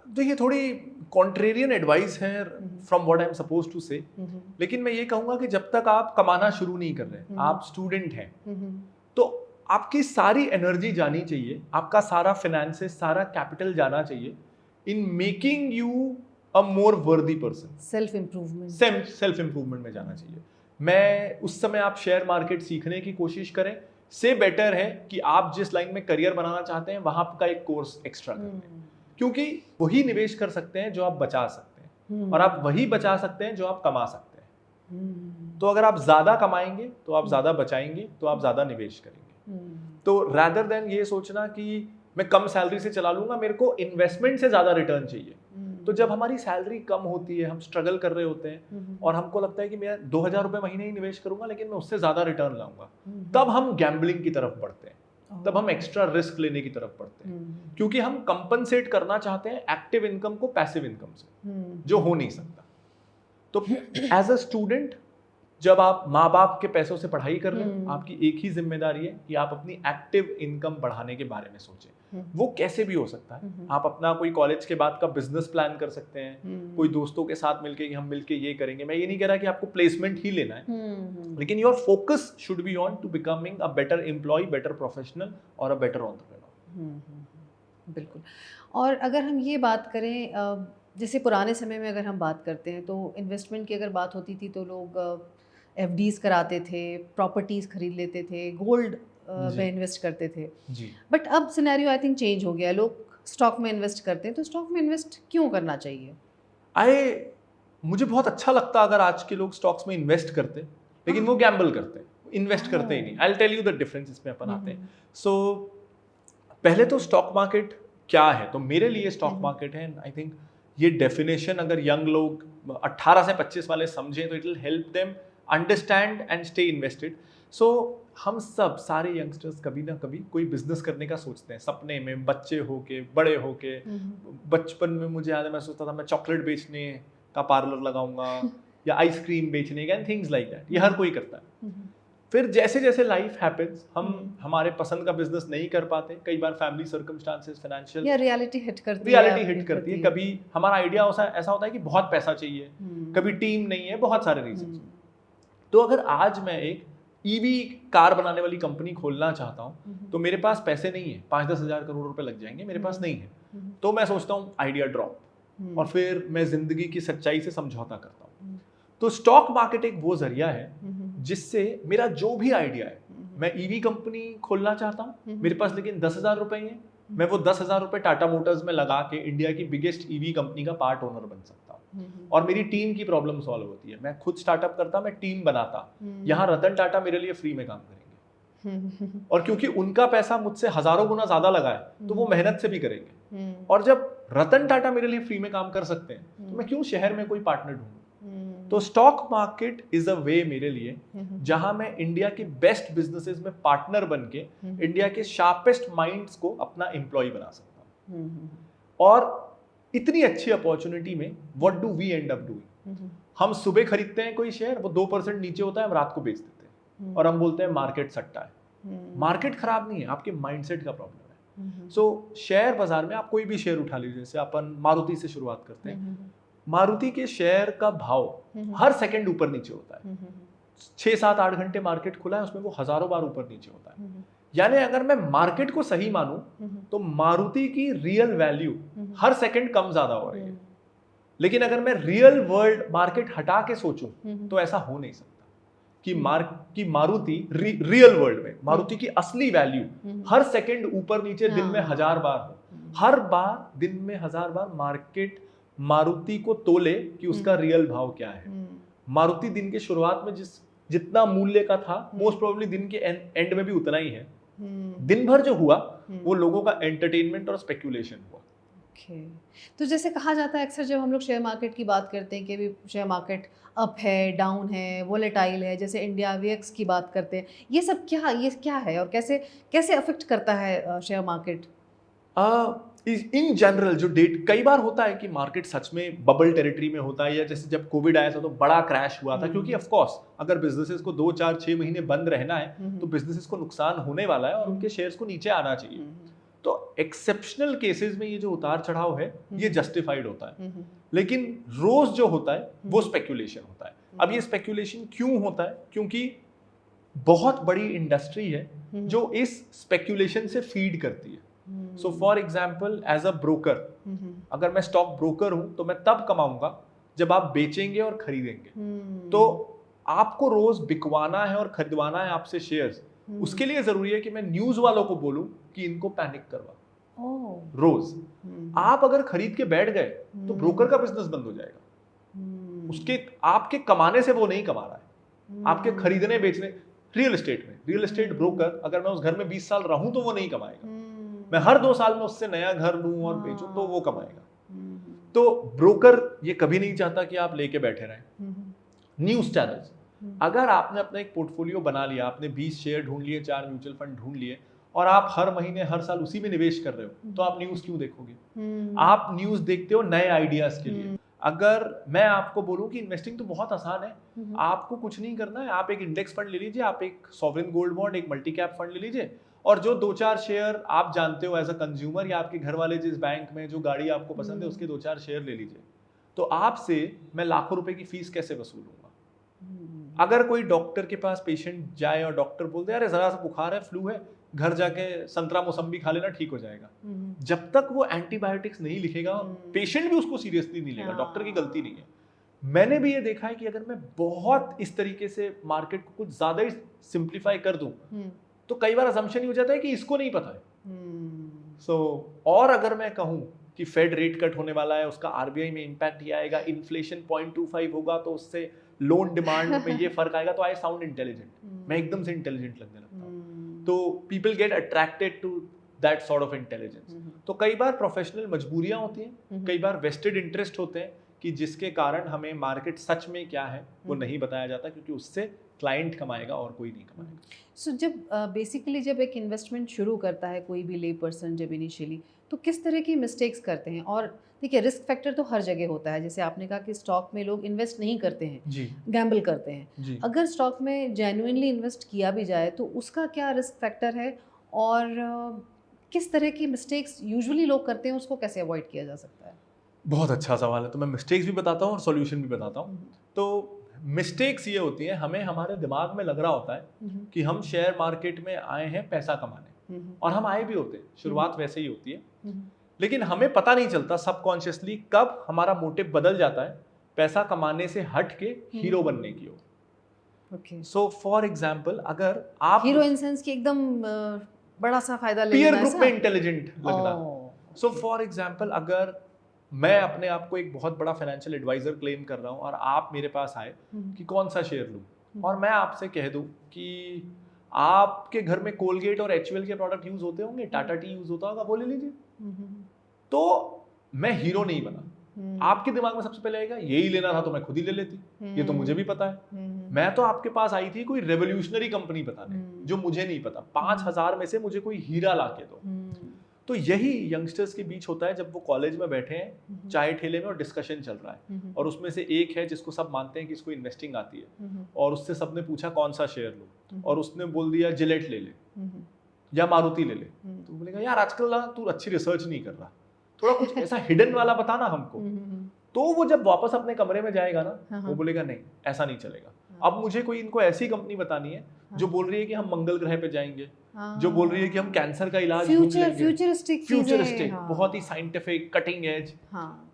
देखिए, थोड़ी कॉन्ट्रेरियन एडवाइस है from what I am supposed to say, लेकिन मैं ये कहूँगा कि जब तक आप कमाना शुरू नहीं कर रहे, आप स्टूडेंट हैं, तो आपकी सारी एनर्जी जानी चाहिए, आपका सारा फाइनेंसेस, सारा कैपिटल जाना चाहिए इन मेकिंग यू अ मोर वर्दी पर्सन। सेल्फ इम्प्रूवमेंट में जाना चाहिए। मैं उस समय आप शेयर मार्केट सीखने की कोशिश करें, से बेटर है कि आप जिस लाइन में करियर बनाना चाहते हैं वहां का एक कोर्स एक्स्ट्रा करें, क्योंकि वही निवेश कर सकते हैं जो आप बचा सकते हैं, और आप वही बचा सकते हैं जो आप कमा सकते हैं। तो अगर आप ज्यादा कमाएंगे तो आप ज्यादा बचाएंगे, तो आप ज्यादा निवेश करेंगे। तो रादर देन ये सोचना कि मैं कम सैलरी से चला लूंगा, मेरे को इन्वेस्टमेंट से ज्यादा रिटर्न चाहिए। तो जब हमारी सैलरी कम होती है, हम स्ट्रगल कर रहे होते हैं, और हमको लगता है कि मैं 2000 रुपए महीने ही निवेश करूंगा, लेकिन मैं उससे ज्यादा रिटर्न लाऊंगा, तब हम गैम्बलिंग की तरफ बढ़ते हैं, तब हम एक्स्ट्रा रिस्क लेने की तरफ बढ़ते हैं, क्योंकि हम कंपनसेट करना चाहते हैं एक्टिव इनकम को पैसिव इनकम से, जो हो नहीं सकता। तो एज अ स्टूडेंट जब आप माँ बाप के पैसों से पढ़ाई कर रहे हो, आपकी एक ही जिम्मेदारी है कि आप अपनी एक्टिव इनकम बढ़ाने के बारे में सोचें। वो कैसे भी हो सकता है। आप अपना कोई कॉलेज के बाद का बिजनेस प्लान कर सकते हैं, कोई दोस्तों के साथ मिलके कि हम मिलके ये करेंगे। मैं ये नहीं कह रहा कि आपको प्लेसमेंट ही लेना है, लेकिन your focus should be on to becoming a better employee, better professional और अ बेटर एंटरप्रेन्योर। बिल्कुल। और अगर हम ये बात करें, जैसे पुराने समय में अगर हम बात करते हैं तो इन्वेस्टमेंट की अगर बात होती थी तो लोग एफडीज कराते थे, प्रॉपर्टीज़ खरीद लेते थे, गोल्ड में इन्वेस्ट करते थे। जी। बट अब सिनेरियो आई थिंक चेंज हो गया है, लोग स्टॉक में इन्वेस्ट करते हैं। तो स्टॉक में इन्वेस्ट क्यों करना चाहिए? मुझे बहुत अच्छा लगता अगर आज के लोग स्टॉक्स में इन्वेस्ट करते, लेकिन वो गैम्बल करते हैं, इन्वेस्ट करते ही नहीं। I will tell you the difference, इसमें अपन आते हैं। सो पहले तो स्टॉक मार्केट क्या है, तो मेरे लिए स्टॉक मार्केट है, आई थिंक ये डेफिनेशन अगर यंग लोग 18 से 25 वाले समझें तो it will help them understand and stay invested. So हम सब सारे यंगस्टर्स कभी ना कभी कोई बिजनेस करने का सोचते हैं, सपने में, बच्चे होके, बड़े होके। बचपन में मुझे याद है, मैं सोचता था मैं चॉकलेट बेचने का पार्लर लगाऊंगा या आइसक्रीम बेचने का, एंड थिंग्स लाइक दैट। ये हर कोई करता है। फिर जैसे जैसे लाइफ हैपेंस, हम हमारे पसंद का बिजनेस नहीं कर पाते। कई बार फैमिली सर्कमस्टांसेस, फाइनेंशियल या रियलिटी हिट करती है। कभी हमारा आइडिया ऐसा होता है कि बहुत पैसा चाहिए, कभी टीम नहीं है, बहुत सारे रीजंस। तो अगर आज मैं एक ईवी कार बनाने वाली कंपनी खोलना चाहता हूँ तो मेरे पास पैसे नहीं है, 5-10 हजार करोड़ रुपए लग जाएंगे, मेरे पास नहीं है। तो मैं सोचता हूँ आइडिया ड्रॉप, और फिर मैं जिंदगी की सच्चाई से समझौता करता हूँ। तो स्टॉक मार्केट एक वो जरिया है जिससे मेरा जो भी आइडिया है, मैं ईवी कंपनी खोलना चाहता हूँ, मेरे पास लेकिन 10,000 रुपए ही है, मैं वो 10,000 रुपए टाटा मोटर्स में लगा के इंडिया की बिगेस्ट ईवी कंपनी का पार्ट ओनर बन सकता हूँ। और मेरी टीम की प्रॉब्लम सॉल्व होती है। मैं खुद स्टार्टअप करता, मैं टीम बनाता, यहाँ रतन टाटा मेरे लिए फ्री में काम करेंगे। और क्योंकि उनका पैसा मुझसे हजारों गुना ज्यादा लगा है, तो वो मेहनत से भी करेंगे। और जब रतन टाटा मेरे लिए फ्री में काम कर सकते हैं, तो मैं क्यों शहर में कोई पार्टनर ढूंढूं? तो स्टॉक मार्केट इज अ वे मेरे लिए जहां मैं इंडिया के बेस्ट बिजनेसेस में पार्टनर बन के इंडिया के शार्पेस्ट माइंड्स को अपना एम्प्लॉय बना सकता हूं। और इतनी अच्छी अपॉर्चुनिटी में what do we end up doing? हम सुबह खरीदते हैं कोई शेयर, वो 2% नीचे होता है, हम रात को बेच देते हैं और हम बोलते हैं मार्केट सट्टा है। मार्केट खराब नहीं है, आपके माइंडसेट का प्रॉब्लम है। सो शेयर बाजार में आप कोई भी शेयर उठा लीजिए, जैसे अपन मारुति से शुरुआत करते हैं। मारुति के शेयर का भाव हर सेकंड ऊपर नीचे होता है। 6, 7, 8 घंटे मार्केट खुला है, उसमें वो हजारों बार ऊपर नीचे होता है। यानी अगर मैं मार्केट को सही मानूं तो मारुति की रियल वैल्यू हर सेकंड कम ज्यादा हो रही है। लेकिन अगर मैं रियल वर्ल्ड मार्केट हटा के सोचूं तो ऐसा हो नहीं सकता कि मारुति रियल वर्ल्ड में मारुति की असली वैल्यू हर सेकंड ऊपर नीचे दिन में 1000 बार हो। हर बार दिन में 1000 बार मार्केट मारुति को तोले कि उसका रियल भाव क्या है। मारुति दिन के शुरुआत में जितना मूल्य का था, मोस्ट प्रोबेबली दिन के एंड में भी उतना ही है। दिन भर जो हुआ वो लोगों का एंटरटेनमेंट और स्पेक्यूलेशन हुआ। तो जैसे कहा जाता है अक्सर जब हम लोग शेयर मार्केट की बात करते हैं कि अभी शेयर मार्केट अप है, डाउन है, वोलेटाइल है, जैसे इंडिया वीएक्स की बात करते हैं, ये क्या है और कैसे अफेक्ट करता है शेयर मार्केट? इन जनरल जो डेट कई बार होता है कि मार्केट सच में बबल टेरिटरी में होता है, या जैसे जब कोविड आया था तो बड़ा क्रैश हुआ था, क्योंकि ऑफ कोर्स अगर बिजनेसेस को 2, 4, 6 महीने बंद रहना है तो बिजनेसेस को नुकसान होने वाला है और उनके शेयर्स को नीचे आना चाहिए। तो एक्सेप्शनल केसेस में ये जो उतार चढ़ाव है ये जस्टिफाइड होता है, लेकिन रोज जो होता है वो स्पेक्यूलेशन होता है। अब ये स्पेक्यूलेशन क्यों होता है? क्योंकि बहुत बड़ी इंडस्ट्री है जो इस स्पेक्यूलेशन से फीड करती है। So for example, as a broker, अगर मैं स्टॉक ब्रोकर हूं तो मैं तब कमाऊंगा जब आप बेचेंगे और खरीदेंगे। तो आपको रोज बिकवाना है और खरीदवाना है आपसे शेयर्स, उसके लिए जरूरी है कि मैं न्यूज वालों को बोलूं कि इनको पैनिक करवा रोज। आप अगर खरीद के बैठ गए तो ब्रोकर का बिजनेस बंद हो जाएगा। उसके आपके कमाने से वो नहीं कमा रहा है, आपके खरीदने बेचने। रियल एस्टेट ब्रोकर, अगर मैं उस घर में 20 साल रहूं तो वो नहीं कमाएगा। मैं हर 2 साल में उससे नया घर लूं और बेचूं तो वो कमाएगा। तो ब्रोकर ये कभी नहीं चाहता कि आप लेके बैठे रहें। न्यूज चैनल्स, अगर आपने अपना एक पोर्टफोलियो बना लिया, आपने 20 शेयर ढूंढ लिए, 4 म्यूचुअल फंड ढूंढ लिए और आप हर महीने हर साल उसी में निवेश कर रहे हो, तो आप न्यूज क्यों देखोगे? आप न्यूज देखते हो नए आइडियाज के लिए। अगर मैं आपको बोलूं कि इन्वेस्टिंग तो बहुत आसान है, आपको कुछ नहीं करना है, आप एक इंडेक्स फंड ले लीजिए, आप एक सॉवरेन गोल्ड बॉन्ड, एक मल्टी कैप फंड ले लीजिए, और जो 2-4 शेयर आप जानते हो एज अ कंज्यूमर, या आपके घर वाले जिस बैंक में जो गाड़ी आपको पसंद है उसके 2-4 शेयर ले लीजिए, तो आपसे मैं लाखों रुपए की फीस कैसे वसूलूंगा? अगर कोई डॉक्टर के पास पेशेंट जाए और डॉक्टर बोलते हैं अरे जरा सा बुखार है, फ्लू है, घर जाके संतरा मौसम्बी खा लेना, ठीक हो जाएगा, जब तक वो एंटीबायोटिक्स नहीं लिखेगा पेशेंट भी उसको सीरियसली नहीं लेगा, डॉक्टर की गलती नहीं है। मैंने भी ये देखा है कि अगर मैं बहुत इस तरीके से मार्केट को कुछ ज्यादा ही सिंप्लीफाई कर दूं तो कई बार असम्पशन ही हो जाता है कि इसको नहीं पता है। और अगर मैं कहूं कि फेड रेट कट होने वाला है, उसका आरबीआई में इंपैक्ट ही आएगा, इन्फ्लेशन 0.25 होगा तो उससे लोन डिमांड में ये फर्क आएगा, तो आई साउंड इंटेलिजेंट, मैं एकदम से इंटेलिजेंट लगने लगता हूँ, तो people get attracted to that sort of intelligence. तो कई बार प्रोफेशनल मजबूरियां होती हैं, कई बार वेस्टेड इंटरेस्ट होते हैं कि जिसके कारण हमें मार्केट सच में क्या है वो नहीं बताया जाता, क्योंकि उससे क्लाइंट कमाएगा और कोई नहीं कमाएगा। सो जब बेसिकली जब एक इन्वेस्टमेंट शुरू करता है कोई भी ले पर्सन जब इनिशियली, तो किस तरह की मिस्टेक्स करते हैं? और देखिए रिस्क फैक्टर तो हर जगह होता है, जैसे आपने कहा कि स्टॉक में लोग इन्वेस्ट नहीं करते हैं जी, गैम्बल करते हैं जी। अगर स्टॉक में जेन्युइनली इन्वेस्ट किया भी जाए तो उसका क्या रिस्क फैक्टर है, और किस तरह की मिस्टेक्स यूजुअली लोग करते हैं, उसको कैसे अवॉइड किया जा सकता है? बहुत अच्छा सवाल है, तो मैं मिस्टेक्स भी बताता हूँ और सॉल्यूशन भी बताता हूँ। तो मिस्टेक्स ये होती है, हमें हमारे दिमाग में लग रहा होता है कि हम शेयर मार्केट में आए हैं पैसा कमाने, और हम आए भी होते हैं, शुरुआत वैसे ही होती है, लेकिन हमें पता नहीं चलता सबकॉन्शियसली कब हमारा मोटिव बदल जाता है पैसा कमाने से हट के हीरो बनने की ओर। ओके, सो फॉर एग्जाम्पल, अगर आप हीरो इन सेंस की एकदम बड़ा सा फायदा ले पीयर लेना ग्रुप ऐसा? में इंटेलिजेंट लगना। ओह, सो okay. फॉर एग्जाम्पल, अगर मैं अपने आप को एक बहुत बड़ा फाइनेंशियल एडवाइजर क्लेम कर रहा हूँ और आप मेरे पास आए कि कौन सा शेयर लूँ, और मैं आपसे कह दूँ कि आपके घर में कोलगेट और एचयूएल के प्रोडक्ट यूज होते होंगे, टाटा टी यूज होता होगा, वो ले लीजिए, तो मैं हीरो नहीं बना। आपके दिमाग में सबसे पहले आएगा यही लेना था तो मैं खुद ही ले लेती, ये तो मुझे भी पता है, मैं तो आपके पास आई थी कोई रेवोल्यूशनरी कंपनी बताने जो मुझे नहीं पता, 5,000 में से मुझे कोई हीरा ला के दो। तो यही यंगस्टर्स के बीच होता है जब वो कॉलेज में बैठे हैं चाय ठेले में और डिस्कशन चल रहा है, और उसमें से एक है जिसको सब मानते हैं कि इसको इन्वेस्टिंग आती है, और उससे सबने पूछा कौन सा शेयर लो, और उसने बोल दिया जिलेट ले ले या मारुति ले ले, तो बोलेगा यार आजकल ना तू अच्छी रिसर्च नहीं कर रहा, थोड़ा कुछ ऐसा हिडन वाला बताना हमको। तो वो जब वापस अपने कमरे में जाएगा ना, वो बोलेगा नहीं ऐसा नहीं चलेगा, अब मुझे कोई इनको ऐसी कंपनी बतानी है जो बोल रही है कि हम मंगल ग्रह पे जाएंगे, जो बोल रही है कि हम कैंसर का इलाज फ्यूचरिस्टिक, बहुत ही साइंटिफिक, कटिंग एज।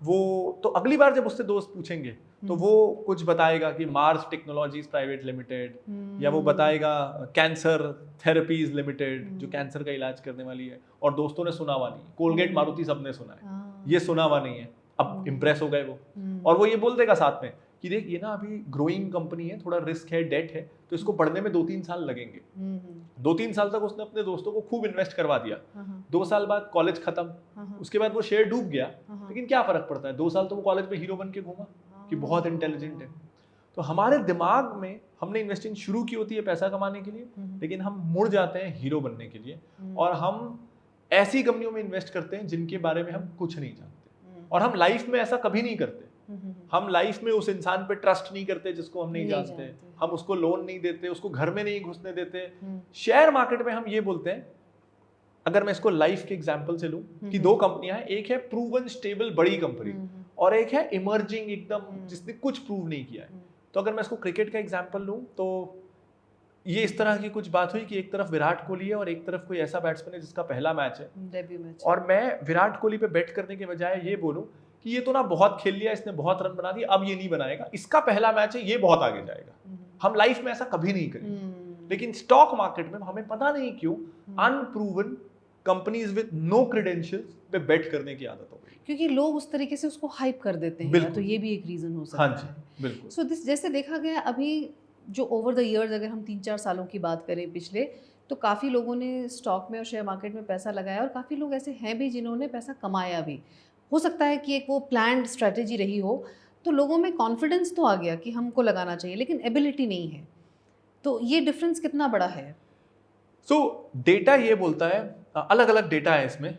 वो तो अगली बार जब उससे दोस्त पूछेंगे तो वो कुछ बताएगा कि मार्स टेक्नोलॉजीज प्राइवेट लिमिटेड, या वो बताएगा कैंसर थेरेपीज लिमिटेड जो कैंसर का इलाज करने वाली है, और दोस्तों ने सुना हुआ नहीं, कोलगेट मारुति सबने सुना है, ये सुना हुआ नहीं है। अब इम्प्रेस हो गए वो, और वो ये बोल देगा साथ में कि देख ये ना अभी ग्रोइंग कंपनी है, थोड़ा रिस्क है, डेट है, तो इसको बढ़ने में 2-3 साल लगेंगे। 2-3 साल तक उसने अपने दोस्तों को खूब इन्वेस्ट करवा दिया, 2 साल बाद कॉलेज खत्म, उसके बाद वो शेयर डूब गया, लेकिन क्या फर्क पड़ता है, 2 साल तो वो कॉलेज में हीरो बन के घूमा कि बहुत इंटेलिजेंट है। तो हमारे दिमाग में हमने इन्वेस्टिंग शुरू की होती है पैसा कमाने के लिए, लेकिन हम मुड़ जाते हैं हीरो बनने के लिए, और हम ऐसी कंपनियों में इन्वेस्ट करते हैं जिनके बारे में हम कुछ नहीं जानते, और हम लाइफ में ऐसा कभी नहीं करते। हम लाइफ में उस इंसान पे ट्रस्ट नहीं करते जिसको हम नहीं जानते, हम उसको लोन नहीं देते, उसको घर में नहीं घुसने देते। शेयर मार्केट में हम ये बोलते हैं, अगर मैं इसको लाइफ के एग्जांपल से लूं, कि 2 कंपनियां हैं, एक है प्रूवन स्टेबल बड़ी कंपनी, और एक है इमर्जिंग एकदम जिसने कुछ प्रूव नहीं किया है। तो अगर मैं इसको क्रिकेट का एग्जांपल लूं तो ये इस तरह की कुछ बात हुई कि एक तरफ विराट कोहली है और एक तरफ कोई ऐसा बैट्समैन है जिसका पहला मैच है, डेब्यू मैच, और मैं विराट कोहली पे बेट करने के बजाय ये बोलूं कि ये तो ना बहुत खेल लिया, इसने बहुत रन बना दिए, अब ये नहीं बनाएगा, इसका पहला मैच है, ये बहुत आगे जाएगा। हम लाइफ में ऐसा कभी नहीं करेंगे, लेकिन स्टॉक मार्केट में हमें पता नहीं क्यों unproven companies with no credentials पे बेट करने की आदत हो गई, क्योंकि लोग उस तरीके से उसको हाइप कर देते हैं, तो ये भी एक रीजन हो सकता है। हाँ जी, बिल्कुल। सो दिस जैसे देखा गया अभी जो ओवर द इयर्स, अगर हम 3-4 सालों की बात करें पिछले, तो काफ़ी लोगों ने स्टॉक में और शेयर मार्केट में पैसा लगाया, और काफ़ी लोग ऐसे हैं भी जिन्होंने पैसा कमाया भी। हो सकता है कि एक वो प्लान्ड स्ट्रेटेजी रही हो, तो लोगों में कॉन्फिडेंस तो आ गया कि हमको लगाना चाहिए, लेकिन एबिलिटी नहीं है। तो ये डिफरेंस कितना बड़ा है? सो डेटा ये बोलता है, अलग अलग डेटा है इसमें,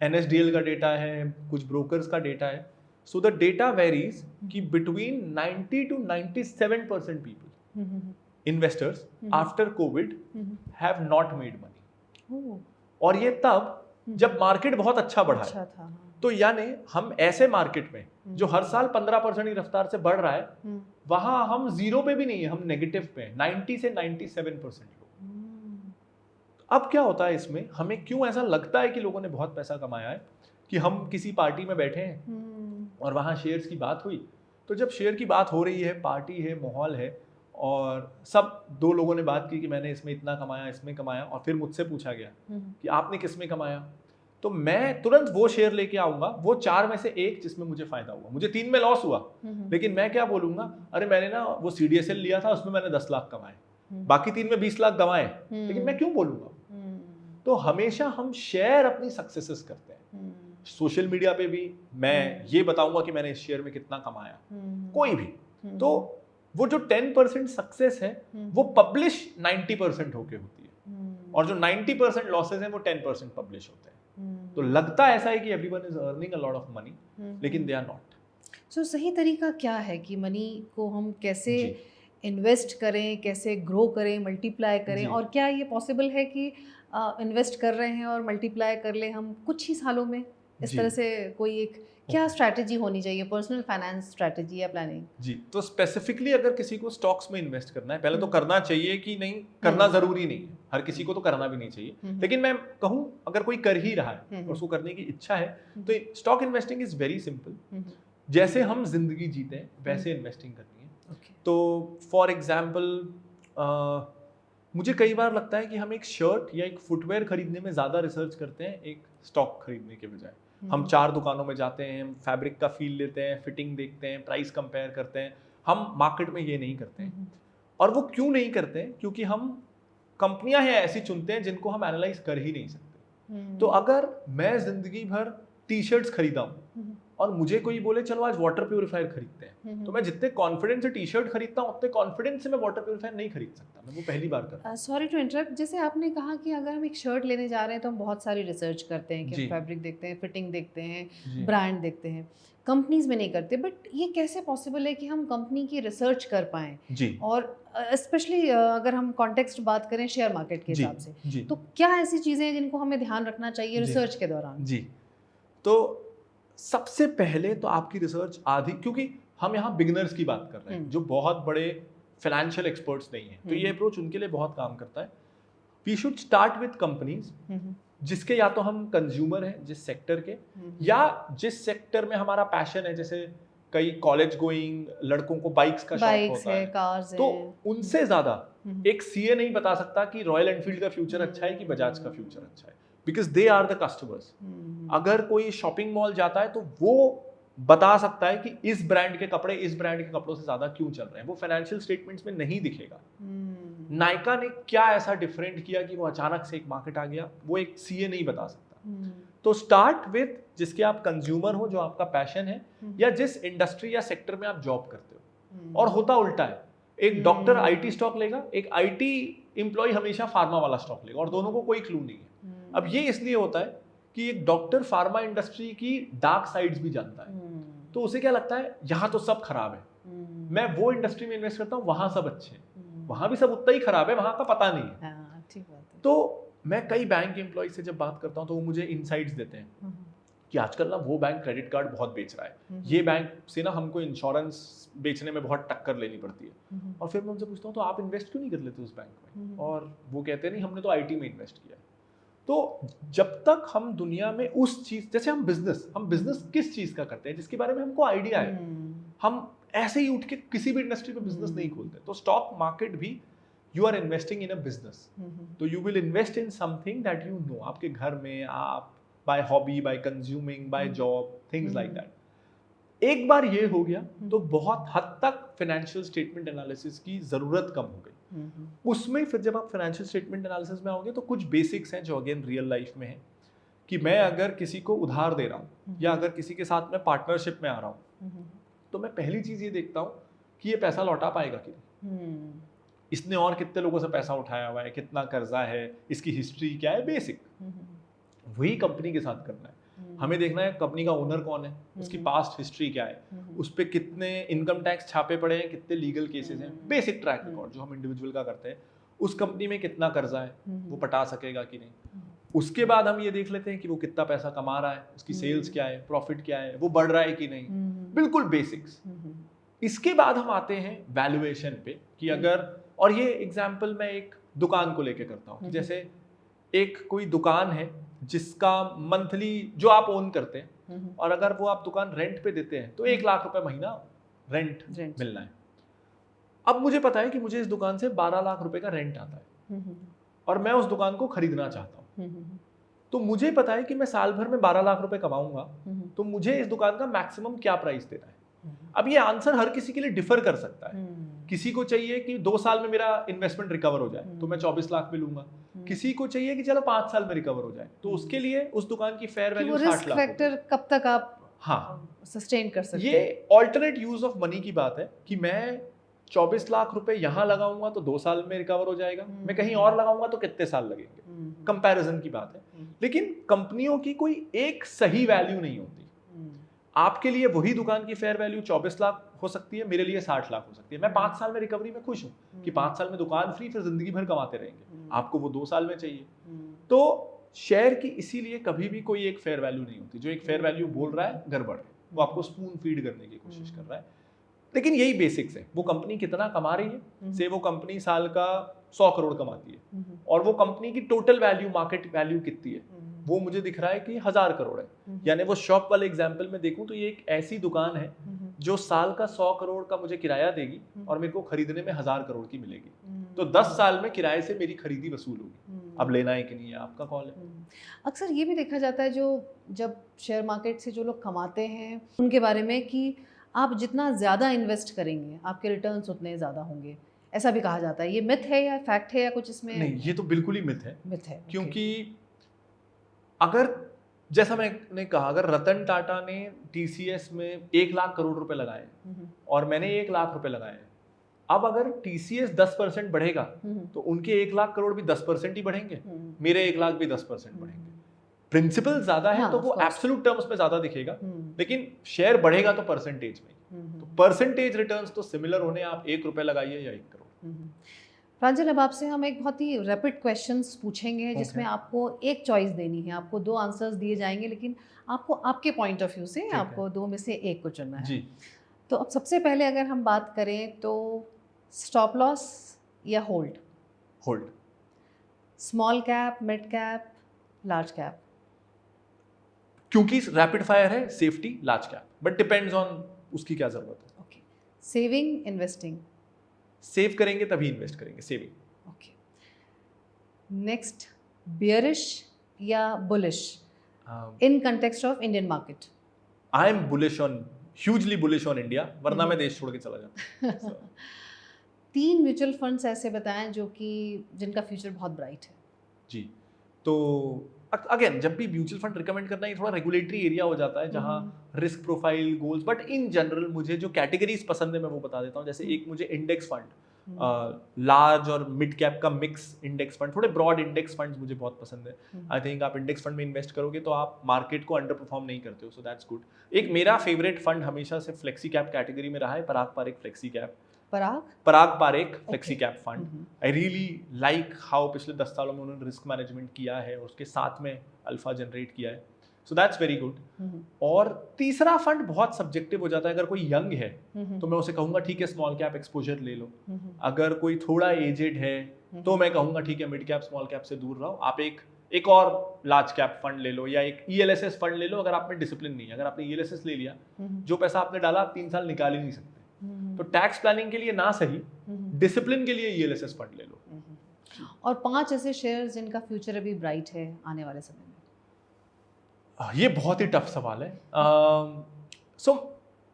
NSDL का डेटा है, कुछ ब्रोकर्स का डेटा है, सो द डेटा वेरीज कि between 90 to 97% people investors after Covid have not made money, और ये तब जब मार्केट बहुत अच्छा बढ़ा है। था। तो यानी हम ऐसे मार्केट में जो हर साल 15% की रफ्तार से बढ़ रहा है, वहां हम जीरो पे भी नहीं है, हम नेगेटिव पे हैं, 90 से 97% लोग। अब क्या होता है इसमें, हमें क्यों ऐसा लगता है कि लोगों ने बहुत पैसा कमाया है, कि हम किसी पार्टी में बैठे हैं और वहां शेयर्स की बात हुई, तो जब शेयर की बात हो रही है, पार्टी है, माहौल है, और सब दो लोगों ने बात की कि मैंने इसमें इतना कमाया, इसमें कमाया, और फिर मुझसे पूछा गया कि आपने किस में कमाया, तो मैं तुरंत वो शेयर लेके आऊंगा, वो 4 में से एक जिसमें मुझे फायदा हुआ। मुझे 3 में लॉस हुआ, लेकिन मैं क्या बोलूंगा, अरे मैंने ना वो CDSL लिया था, उसमें मैंने 10 लाख कमाए, बाकी 3 में 20 लाख गंवाए, लेकिन मैं क्यों बोलूंगा। तो हमेशा हम शेयर अपनी सक्सेसेस करते हैं। सोशल मीडिया पे भी मैं ये बताऊंगा कि मैंने इस शेयर में कितना कमाया, कोई भी, तो वो जो 10% सक्सेस है वो पब्लिश 90% होके होती है, और जो 90% लॉसेस हैं वो 10% पब्लिश होते हैं। तो लगता ऐसा है कि everyone is earning a lot of money, लेकिन दे आर नॉट। सो सही तरीका क्या है कि मनी को हम कैसे इन्वेस्ट करें, कैसे ग्रो करें, मल्टीप्लाई करें, और क्या ये पॉसिबल है कि इन्वेस्ट कर रहे हैं और मल्टीप्लाई कर ले हम कुछ ही सालों में, इस तरह से कोई एक क्या स्ट्रैटेजी होनी चाहिए, पर्सनल फाइनेंस स्ट्रैटेजी या प्लानिंग? जी, तो स्पेसिफिकली अगर किसी को स्टॉक्स में इन्वेस्ट करना है, पहले तो करना चाहिए कि नहीं करना जरूरी नहीं है, हर किसी को तो करना भी नहीं चाहिए, लेकिन मैं कहूँ अगर कोई कर ही रहा है और उसको करने की इच्छा है, तो stock investing is very simple. जैसे हम जिंदगी जीते हैं वैसे इन्वेस्टिंग करनी है। तो फॉर एग्जाम्पल मुझे कई बार लगता है कि हम एक शर्ट या एक फुटवेयर खरीदने में ज़्यादा रिसर्च करते हैं एक स्टॉक खरीदने के बजाय। हम 4 दुकानों में जाते हैं, हम फैब्रिक का फील लेते हैं, फिटिंग देखते हैं, प्राइस कंपेयर करते हैं। हम मार्केट में ये नहीं करते हैं। और वो क्यों नहीं करते हैं? क्योंकि हम कंपनियां हैं ऐसी चुनते हैं जिनको हम एनालाइज कर ही नहीं सकते। तो अगर मैं जिंदगी भर टी-शर्ट्स खरीदा हूँ और मुझे कोई बोले चलो आज वाटर प्यूरिफायर खरीदते हैं, तो मैं जितने कॉन्फिडेंस से टी-शर्ट खरीदता हूँ उतने कॉन्फिडेंस से मैं वाटर प्यूरिफायर नहीं खरीद सकता। मैं वो पहली बार कर रहा हूँ। सॉरी टू इंटरप्ट, जैसे आपने कहा कि अगर हम एक शर्ट लेने जा रहे हैं तो हम बहुत सारी रिसर्च करते हैं कि फैब्रिक देखते हैं, फिटिंग देखते हैं, ब्रांड देखते हैं, कंपनीज में नहीं करते। बट ये कैसे पॉसिबल है कि हम कंपनी की रिसर्च कर पाएँ? जी, और स्पेशली अगर हम कॉन्टेक्स्ट बात करें शेयर मार्केट के हिसाब से, तो क्या ऐसी चीज़ें हैं जिनको हमें ध्यान रखना चाहिए रिसर्च के दौरान? जी, तो सबसे पहले तो आपकी रिसर्च आधी, क्योंकि हम यहाँ बिगिनर्स की बात कर रहे हैं जो बहुत बड़े फाइनेंशियल एक्सपर्ट्स नहीं हैं, तो ये अप्रोच उनके लिए बहुत काम करता है। We should start with companies जिसके या तो हम कंज्यूमर हैं जिस सेक्टर के, या जिस सेक्टर में हमारा पैशन है। जैसे कई कॉलेज गोइंग लड़कों को बाइक्स का शौक होता है, कार्स तो उनसे ज्यादा एक सीए नहीं बता सकता कि रॉयल एनफील्ड का फ्यूचर अच्छा है कि बजाज का फ्यूचर अच्छा है, because they are the customers. अगर कोई शॉपिंग मॉल जाता है तो वो बता सकता है कि इस ब्रांड के कपड़े इस ब्रांड के कपड़ों से ज्यादा क्यों चल रहे हैं। वो फाइनेंशियल स्टेटमेंट्स में नहीं दिखेगा। नायका ने क्या ऐसा डिफरेंट किया कि वो अचानक से एक मार्केट आ गया, वो एक सीए नहीं बता सकता। तो स्टार्ट विद जिसके आप कंज्यूमर हो, जो आपका पैशन है, या जिस इंडस्ट्री या सेक्टर में आप जॉब करते हो। और होता उल्टा है, एक डॉक्टर आईटी स्टॉक लेगा, एक आईटी एम्प्लॉय हमेशा फार्मा वाला स्टॉक लेगा, और दोनों को कोई क्लू नहीं है। अब ये इसलिए होता है कि एक डॉक्टर फार्मा इंडस्ट्री की डार्क साइड्स भी जानता है, तो उसे क्या लगता है यहाँ तो सब खराब है, मैं वो इंडस्ट्री में इन्वेस्ट करता हूँ वहां सब अच्छे हैं, वहां भी सब उतना ही खराब है, वहां का पता नहीं है। ठीक बात है। तो मैं कई बैंक एम्प्लॉय से जब बात करता हूँ तो वो मुझे इनसाइट्स देते हैं कि आजकल ना वो बैंक क्रेडिट कार्ड बहुत बेच रहा है, ये बैंक से ना हमको इंश्योरेंस बेचने में बहुत टक्कर लेनी पड़ती है। और फिर मैं उनसे पूछता हूँ तो आप इन्वेस्ट क्यों नहीं कर लेते उस बैंक में? और वो कहते हैं नहीं, हमने तो आईटी में इन्वेस्ट किया है। तो जब तक हम दुनिया में उस चीज, जैसे हम बिजनेस किस चीज का करते हैं जिसके बारे में हमको आइडिया है, हम ऐसे ही उठ के किसी भी इंडस्ट्री में बिजनेस नहीं खोलते। तो स्टॉक मार्केट भी you are investing in a business, तो you will invest in something that you know, आपके घर में आप by hobby, by consuming, by job, things like that. एक बार ये हो गया तो बहुत हद तक फाइनेंशियल स्टेटमेंट एनालिसिस की जरूरत कम हो गई। उसमें फिर जब आप फाइनेंशियल स्टेटमेंट एनालिसिस में आओगे तो कुछ बेसिक्स हैं जो अगेन रियल लाइफ में है, कि मैं अगर किसी को उधार दे रहा हूँ या अगर किसी के साथ मैं पार्टनरशिप में आ रहा हूँ, तो मैं पहली चीज ये देखता हूँ कि ये पैसा लौटा पाएगा कि नहीं, इसने और कितने लोगों से पैसा उठाया हुआ है, कितना कर्जा है, इसकी हिस्ट्री क्या है, बेसिक। वही कंपनी के साथ करना है। हमें देखना है कंपनी का ओनर कौन है, उसकी पास्ट हिस्ट्री क्या है, उस पर कितने इनकम टैक्स छापे पड़े हैं, कितने लीगल केसेस हैं, बेसिक ट्रैक रिकॉर्ड जो हम इंडिविजुअल का करते हैं, उस कंपनी में कितना कर्जा है, वो पटा सकेगा कि नहीं। उसके बाद हम ये देख लेते हैं कि वो कितना पैसा कमा रहा है, उसकी सेल्स क्या है, प्रॉफिट क्या है, वो बढ़ रहा है कि नहीं, बिल्कुल बेसिक्स। इसके बाद हम आते हैं वैल्यूएशन पे कि अगर, और ये एग्जाम्पल मैं एक दुकान को लेके करता हूँ, जैसे एक कोई दुकान है जिसका मंथली जो आप ओन करते हैं, और अगर वो आप दुकान रेंट पे देते हैं तो 1 लाख रुपए महीना रेंट मिलना है। अब मुझे पता है कि मुझे इस दुकान से 12 लाख रुपए का रेंट आता है और मैं उस दुकान को खरीदना चाहता हूँ, तो मुझे पता है कि मैं साल भर में 12 लाख रुपए कमाऊंगा, तो मुझे इस दुकान का मैक्सिमम क्या प्राइस देना है। अब ये आंसर हर किसी के लिए डिफर कर सकता है। किसी को चाहिए कि 2 साल में मेरा इन्वेस्टमेंट रिकवर हो जाए तो मैं 24 लाख में लूंगा, किसी को चाहिए कि चलो 5 साल में रिकवर हो जाए, तो उसके लिए उस दुकान की फेयर वैल्यू 60 लाख फैक्टर कब तक आप सस्टेन कर सकते हैं। ये ऑल्टरनेट यूज ऑफ मनी की बात है कि मैं 24 लाख रुपए यहाँ लगाऊंगा तो 2 साल में रिकवर हो जाएगा, मैं कहीं और लगाऊंगा तो कितने साल लगेंगे, कंपैरिजन की बात है। लेकिन कंपनियों की कोई एक सही वैल्यू नहीं होती। आपके लिए वही दुकान की फेयर वैल्यू 24 लाख हो सकती है, मेरे लिए 60 लाख हो सकती है। मैं 5 साल में रिकवरी में खुश हूँ कि 5 साल में दुकान फ्री, फिर जिंदगी भर कमाते रहेंगे। आपको वो 2 साल में चाहिए। तो शेयर की इसीलिए कभी भी कोई एक फेयर वैल्यू नहीं होती। जो एक फेयर वैल्यू बोल रहा है गड़बड़ है, वो आपको स्पून फीड करने की कोशिश कर रहा है। लेकिन यही बेसिक्स है। वो कंपनी कितना कमा रही है, से वो कंपनी साल का 100 करोड़ कमाती है, और वो कंपनी की टोटल वैल्यू, मार्केट वैल्यू कितनी है, वो मुझे दिख रहा है कि 1000 करोड़ है। यानी वो शॉप वाले एग्जाम्पल में देखूं तो ये एक ऐसी दुकान है जो साल का 100 करोड़ का मुझे किराया देगी और मेरे को खरीदने में 1000 करोड़ की मिलेगी। तो 10 साल में किराए से मेरी खरीदी वसूल होगी। अब लेना है कि नहीं है आपका कॉल है। अक्सर ये भी देखा जाता है जो जब शेयर मार्केट से जो लोग कमाते हैं उनके बारे में कि आप जितना ज़्यादा इन्वेस्ट करेंगे आपके रिटर्न्स उतने ज़्यादा होंगे, ऐसा भी कहा जाता है। ये मिथ है या फैक्ट है या कुछ इसमें? नहीं, ये तो बिल्कुल ही मिथ है। मिथ है क्योंकि अगर, जैसा मैंने कहा, अगर रतन टाटा ने TCS में 1 लाख करोड़ रुपए लगाए और मैंने 1 लाख रुपए लगाए, अब अगर TCS 10% बढ़ेगा तो उनके 1 लाख करोड़ भी 10% ही बढ़ेंगे, मेरे 1 लाख भी 10% बढ़ेंगे। प्रिंसिपल ज्यादा है तो वो एब्सोल्यूट टर्म्स में ज्यादा दिखेगा, लेकिन शेयर बढ़ेगा तो परसेंटेज में। तो परसेंटेज रिटर्न्स तो सिमिलर होने, आप 1 रुपए लगाइए या 1 करोड़। प्रांजल, अब आपसे हम एक बहुत ही रैपिड क्वेश्चंस पूछेंगे जिसमें आपको एक चॉइस देनी है। आपको 2 आंसर्स दिए जाएंगे, लेकिन आपको आपके पॉइंट ऑफ व्यू से आपको 2 में से एक को चुनना है। जी। तो अब सबसे पहले अगर हम बात करें तो स्टॉप लॉस या hold? Hold. Small cap, mid cap, large cap? क्योंकि रैपिड फायर है, safety large cap, but depends on उसकी क्या जरूरत है। ओके। Saving, investing? सेव करेंगे तभी इन्वेस्ट करेंगे, सेविंग। ओके। नेक्स्ट, बियरिश या bullish in context of Indian market? I am bullish on, hugely bullish on India, वरना मैं देश छोड़ के चला जाता। 3 म्यूचुअल फंड्स ऐसे बताएं जो कि जिनका फ्यूचर बहुत ब्राइट है। जी, तो अगेन जब भी म्यूचुअल फंड रिकमेंड करना, ये थोड़ा रेगुलेटरी एरिया हो जाता है जहाँ risk profile, goals, but in general मुझे जो कैटेगरीज पसंद है मैं वो बता देता हूँ। जैसे एक मुझे इंडेक्स फंड, लार्ज और मिड कैप का मिक्स इंडेक्स फंड, थोड़े ब्रॉड इंडेक्स फंड्स मुझे बहुत पसंद है। आई थिंक आप इंडेक्स फंड में इन्वेस्ट करोगे तो आप मार्केट को अंडर परफॉर्म नहीं करते हो, सो दैट्स गुड। एक मेरा फेवरेट फंड हमेशा से फ्लेक्सी कैप कैटेगरी में रहा है, Parag Parekh flexi cap. Parag Parekh flexi cap fund, I really like how पिछले 10 सालों में उन्होंने रिस्क मैनेजमेंट किया है और उसके साथ में अल्फा जनरेट किया है, सो दैट्स वेरी गुड। और तीसरा फंड बहुत सब्जेक्टिव हो जाता है। अगर कोई यंग है तो मैं उसे कहूंगा ठीक है स्मॉल कैप एक्सपोजर ले लो। अगर कोई थोड़ा एजेड है तो मैं कहूंगा ठीक है मिड कैप स्मॉल कैप से दूर रहो, आप एक और लार्ज कैप फंड ले लो या एक ELSS फंड ले लो। अगर आप में डिसिप्लिन नहीं है, अगर आपने ELSS ले लिया, जो पैसा आपने डाला आप 3 साल निकाल ही नहीं सकते। तो टैक्स प्लानिंग के लिए ना सही, डिसिप्लिन के लिए ELSS फंड ले लो। और 5 ऐसे शेयर्स जिनका फ्यूचर अभी ब्राइट है आने वाले समय में? ये बहुत ही टफ सवाल है। सो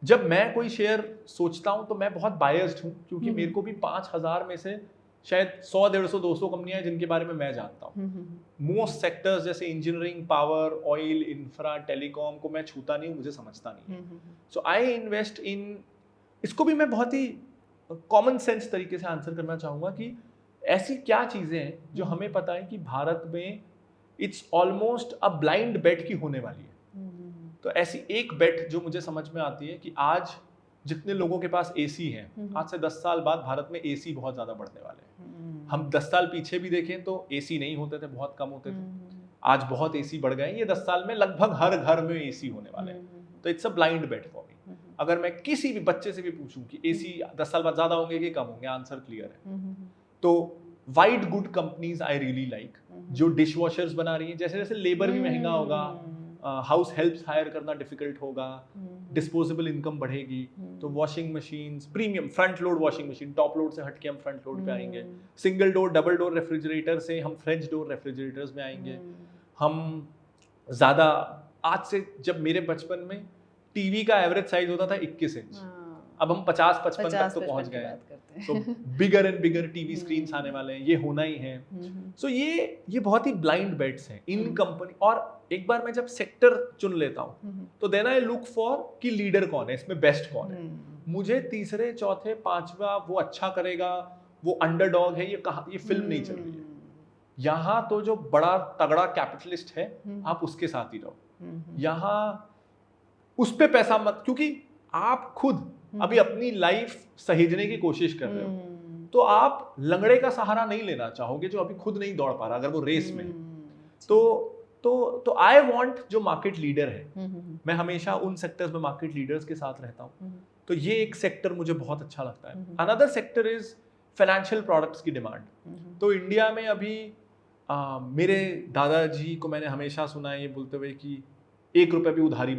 जब मैं कोई शेयर सोचता हूं तो मैं बहुत बायस्ड हूं, क्योंकि मेरे को भी 5000 में से शायद 100, 150, 200 कंपनियां जिनके बारे में मैं जानता हूं। मोस्ट सेक्टर्स जैसे engineering, power, oil, infra, telecom को मैं छूता नहीं हूं, मुझे समझता नहीं है। सो आई इन्वेस्ट इन, इसको भी मैं बहुत ही कॉमन सेंस तरीके से आंसर करना चाहूँगा कि ऐसी क्या चीज़ें हैं जो हमें पता है कि भारत में इट्स ऑलमोस्ट अ ब्लाइंड बेट की होने वाली है। तो ऐसी एक बेट जो मुझे समझ में आती है कि आज जितने लोगों के पास एसी है, आज से 10 साल बाद भारत में एसी बहुत ज्यादा बढ़ने वाले हैं। हम 10 साल पीछे भी देखें तो एसी नहीं होते थे, बहुत कम होते थे। आज बहुत एसी बढ़ गए। ये 10 साल में लगभग हर घर में एसी होने वाले हैं। तो it's a blind bet for me. अगर मैं किसी भी बच्चे से भी पूछूं कि एसी 10 साल बाद ज्यादा होंगे कि कम होंगे, आंसर क्लियर है। तो वाइट गुड कंपनीज आई रियली लाइक, जो डिश वॉशर्स बना रही हैं। जैसे जैसे लेबर भी महंगा होगा, हाउस हेल्प्स हायर करना डिफिकल्ट होगा, डिस्पोजेबल इनकम बढ़ेगी, तो washing machines, premium front load washing machine, top load से हटके हम फ्रंट लोड पे आएंगे। Single door double door refrigerator से हम फ्रेंच डोर रेफ्रिजरेटर्स में आएंगे। हम ज़्यादा, आज से जब मेरे बचपन में टीवी का एवरेज साइज होता था 21 इंच, अब हम 50-55 तक तो पहुंच गए हैं। तो bigger and bigger TV screens आने वाले हैं, ये होना ही है। सो ये बहुत ही ब्लाइंड बेट्स हैं इन कंपनी। और एक बार मैं जब सेक्टर चुन लेता हूँ तो देन आई लुक फॉर कि लीडर कौन है, इसमें बेस्ट कौन है। मुझे तीसरे चौथे पांचवा वो अच्छा करेगा, वो अंडरडॉग है, ये फिल्म नहीं चल रही है। यहाँ तो जो बड़ा तगड़ा कैपिटलिस्ट है आप उसके साथ ही रहो। यहाँ उस पे पैसा मत, क्योंकि आप खुद अभी अपनी लाइफ सहेजने की कोशिश कर रहे हो, तो आप लंगड़े का सहारा नहीं लेना चाहोगे जो अभी खुद नहीं दौड़ पा रहा, अगर वो रेस में है। तो आई वांट जो मार्केट लीडर है, मैं हमेशा उन सेक्टर्स में मार्केट लीडर्स के साथ रहता हूँ। तो ये एक सेक्टर मुझे बहुत अच्छा लगता है। Another sector is financial products की डिमांड। तो इंडिया में अभी मेरे दादाजी को मैंने हमेशा सुना है ये बोलते हुए कि 1 रुपए भी उधारी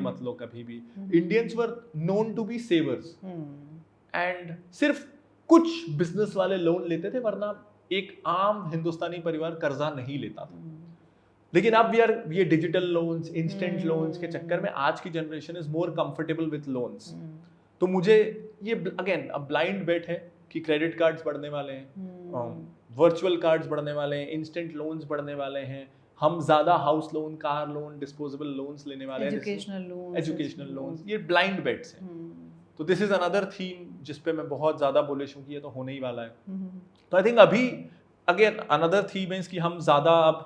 मत लो कभी भी। Indians were known to be savers, and सिर्फ कुछ बिजनेस वाले लोन लेते थे, वरना एक आम हिंदुस्तानी परिवार कर्जा नहीं लेता था। लेकिन अब ये डिजिटल लोन्स, इंस्टेंट लोन्स के चक्कर में आज की generation is more comfortable with loans. तो मुझे ये अगेन अब ब्लाइंड बेट है कि क्रेडिट कार्ड्स बढ़ने वाले हैं, वर्चुअल कार्ड्स बढ़ने वाले हैं, इंस्टेंट लोन्स बढ़ने वाले हैं, हम ज्यादा house loan, car loan, disposable loans लेने वाले हैं, एजुकेशनल लोन्स। ये ब्लाइंड बेट्स हैं। तो दिस इज अनदर थीम जिस पे मैं बहुत ज्यादा बुलिश हूँ कि ये तो होने ही वाला है। तो आई थिंक अभी अगेन अनदर थीम है कि हम ज्यादा अब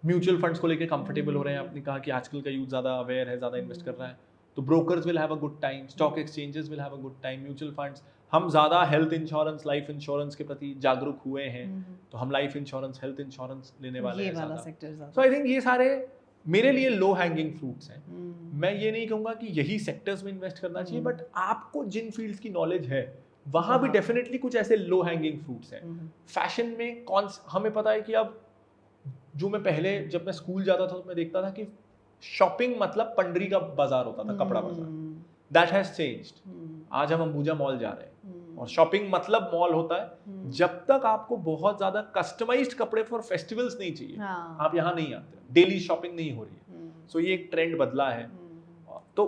म्यूचुअल फंड्स को लेके कंफर्टेबल हो रहे हैं। आपने कहा कि आजकल का यूथ ज्यादा अवेयर है, ज्यादा इन्वेस्ट कर रहा है, तो brokers will have a good time, stock exchanges will have a good time, mutual funds, हम ज्यादा हेल्थ इंश्योरेंस, लाइफ इंश्योरेंस के प्रति जागरूक हुए हैं, तो हम लाइफ इंश्योरेंस, हेल्थ इंश्योरेंस लेने वाले हैं ज्यादा। सो आई थिंक ये सारे मेरे लिए लो हैंगिंग फ्रूट्स हैं। मैं ये नहीं कहूंगा कि यही सेक्टर्स में इन्वेस्ट करना चाहिए, बट आपको जिन फील्ड्स की नॉलेज है वहां भी डेफिनेटली कुछ ऐसे लो हैंगिंग फ्रूट्स हैं। फैशन में हमें पता है कि अब जो मैं पहले जब मैं स्कूल जाता था तो मैं देखता था कि शॉपिंग मतलब पंडरी का बाजार होता था, कपड़ा बाजार। That has changed. आज हम अंबुजा मॉल जा रहे हैं और शॉपिंग मतलब मॉल होता है। जब तक आपको बहुत ज्यादा कस्टमाइज्ड कपड़े फॉर फेस्टिवल्स नहीं चाहिए, आप यहाँ नहीं आते, डेली शॉपिंग नहीं हो रही है। सो ये एक ट्रेंड बदला है। तो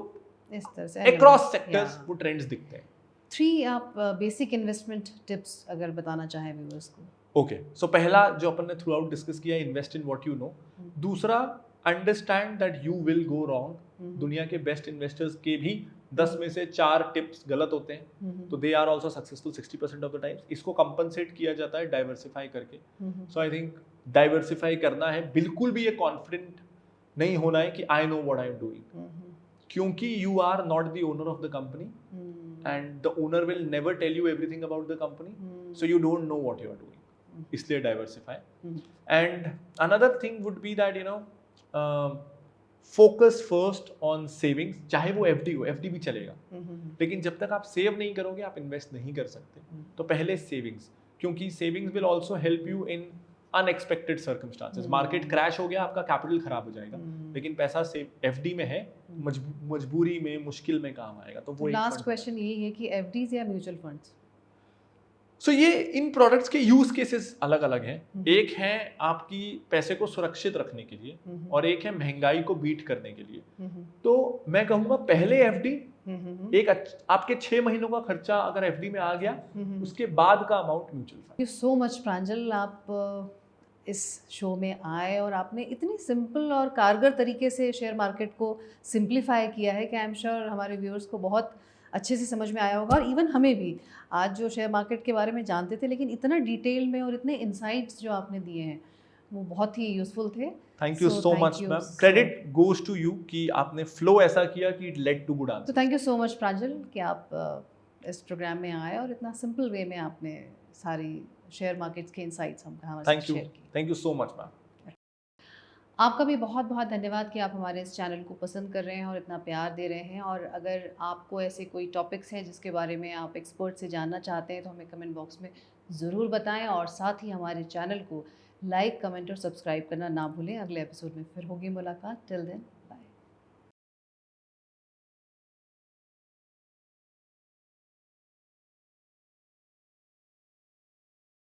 इस तरह से अक्रॉस सेक्टर्स वो ट्रेंड्स दिखते हैं। 3 आप बेसिक इन्वेस्टमेंट टिप्स अगर बताना चाहें व्यूअर्स को। ओके, सो पहला जो अपन ने थ्रू आउट डिस्कस किया, invest in what you know. दूसरा, understand that you will go wrong. दुनिया के बेस्ट इन्वेस्टर्स के भी 10 में से 4 टिप्स गलत होते हैं, तो they are also successful 60% of the times. इसको कंपनसेट किया जाता है डाइवर्सिफाई करके। सो आई थिंक डाइवर्सिफाई करना है, बिल्कुल भी ये कॉन्फिडेंट नहीं होना है कि I know what I am doing, क्योंकि you are not the owner of the company and the owner will never tell you everything about the company, so you don't know what you are doing. इसलिए diversify. And another thing would be that you know focus first on savings. चाहे वो FD हो, FD भी चलेगा, लेकिन जब तक आप सेव नहीं करोगे आप इन्वेस्ट नहीं कर सकते। तो पहले सेविंग्स, क्योंकि savings will also help you in unexpected circumstances. Market crash हो गया, आपका कैपिटल खराब हो जाएगा, लेकिन पैसा सेव एफडी में है, मजबूरी में, मुश्किल में काम आएगा। तो वो लास्ट क्वेश्चन यही है कि एफडीज या म्यूचुअल फंड्स। सो ये इन प्रोडक्ट्स के यूज केसेस अलग अलग हैं। एक है आपकी पैसे को सुरक्षित रखने के लिए, और एक है महंगाई को बीट करने के लिए। तो मैं कहूँगा पहले एफडी, एक आपके 6 महीनों का खर्चा अगर एफडी में आ गया, उसके बाद का amount mutual fund. Thank you so much Pranjal, आप इस शो में आए और आपने इतनी सिंपल और कारगर तरीके से शेयर मार्केट को सिंप्लीफाई किया है कि आई एम श्योर हमारे व्यूअर्स को बहुत अच्छे से समझ में आया होगा। और इवन हमें भी, आज जो शेयर मार्केट के बारे में जानते थे, लेकिन इतना डिटेल में और इतने इंसाइट्स जो आपने दिए हैं वो बहुत ही यूज़फुल थे। Thank you So, so thank much you ma'am, so- credit goes to you कि आपने फ्लो ऐसा किया कि इट लेड टू गुड तो answer. Thank you so much Pranjal कि आप इस प्रोग्राम में आए और इतना सिंपल वे में आपने सारी शेयर मार्केट्स के इंसाइट्स हमारे साथ शेयर की। Thank you so much ma'am. आपका भी बहुत बहुत धन्यवाद कि आप हमारे इस चैनल को पसंद कर रहे हैं और इतना प्यार दे रहे हैं। और अगर आपको ऐसे कोई टॉपिक्स हैं जिसके बारे में आप एक्सपर्ट से जानना चाहते हैं तो हमें कमेंट बॉक्स में ज़रूर बताएं, और साथ ही हमारे चैनल को लाइक, कमेंट और सब्सक्राइब करना ना भूलें। अगले एपिसोड में फिर होगी मुलाकात। Till then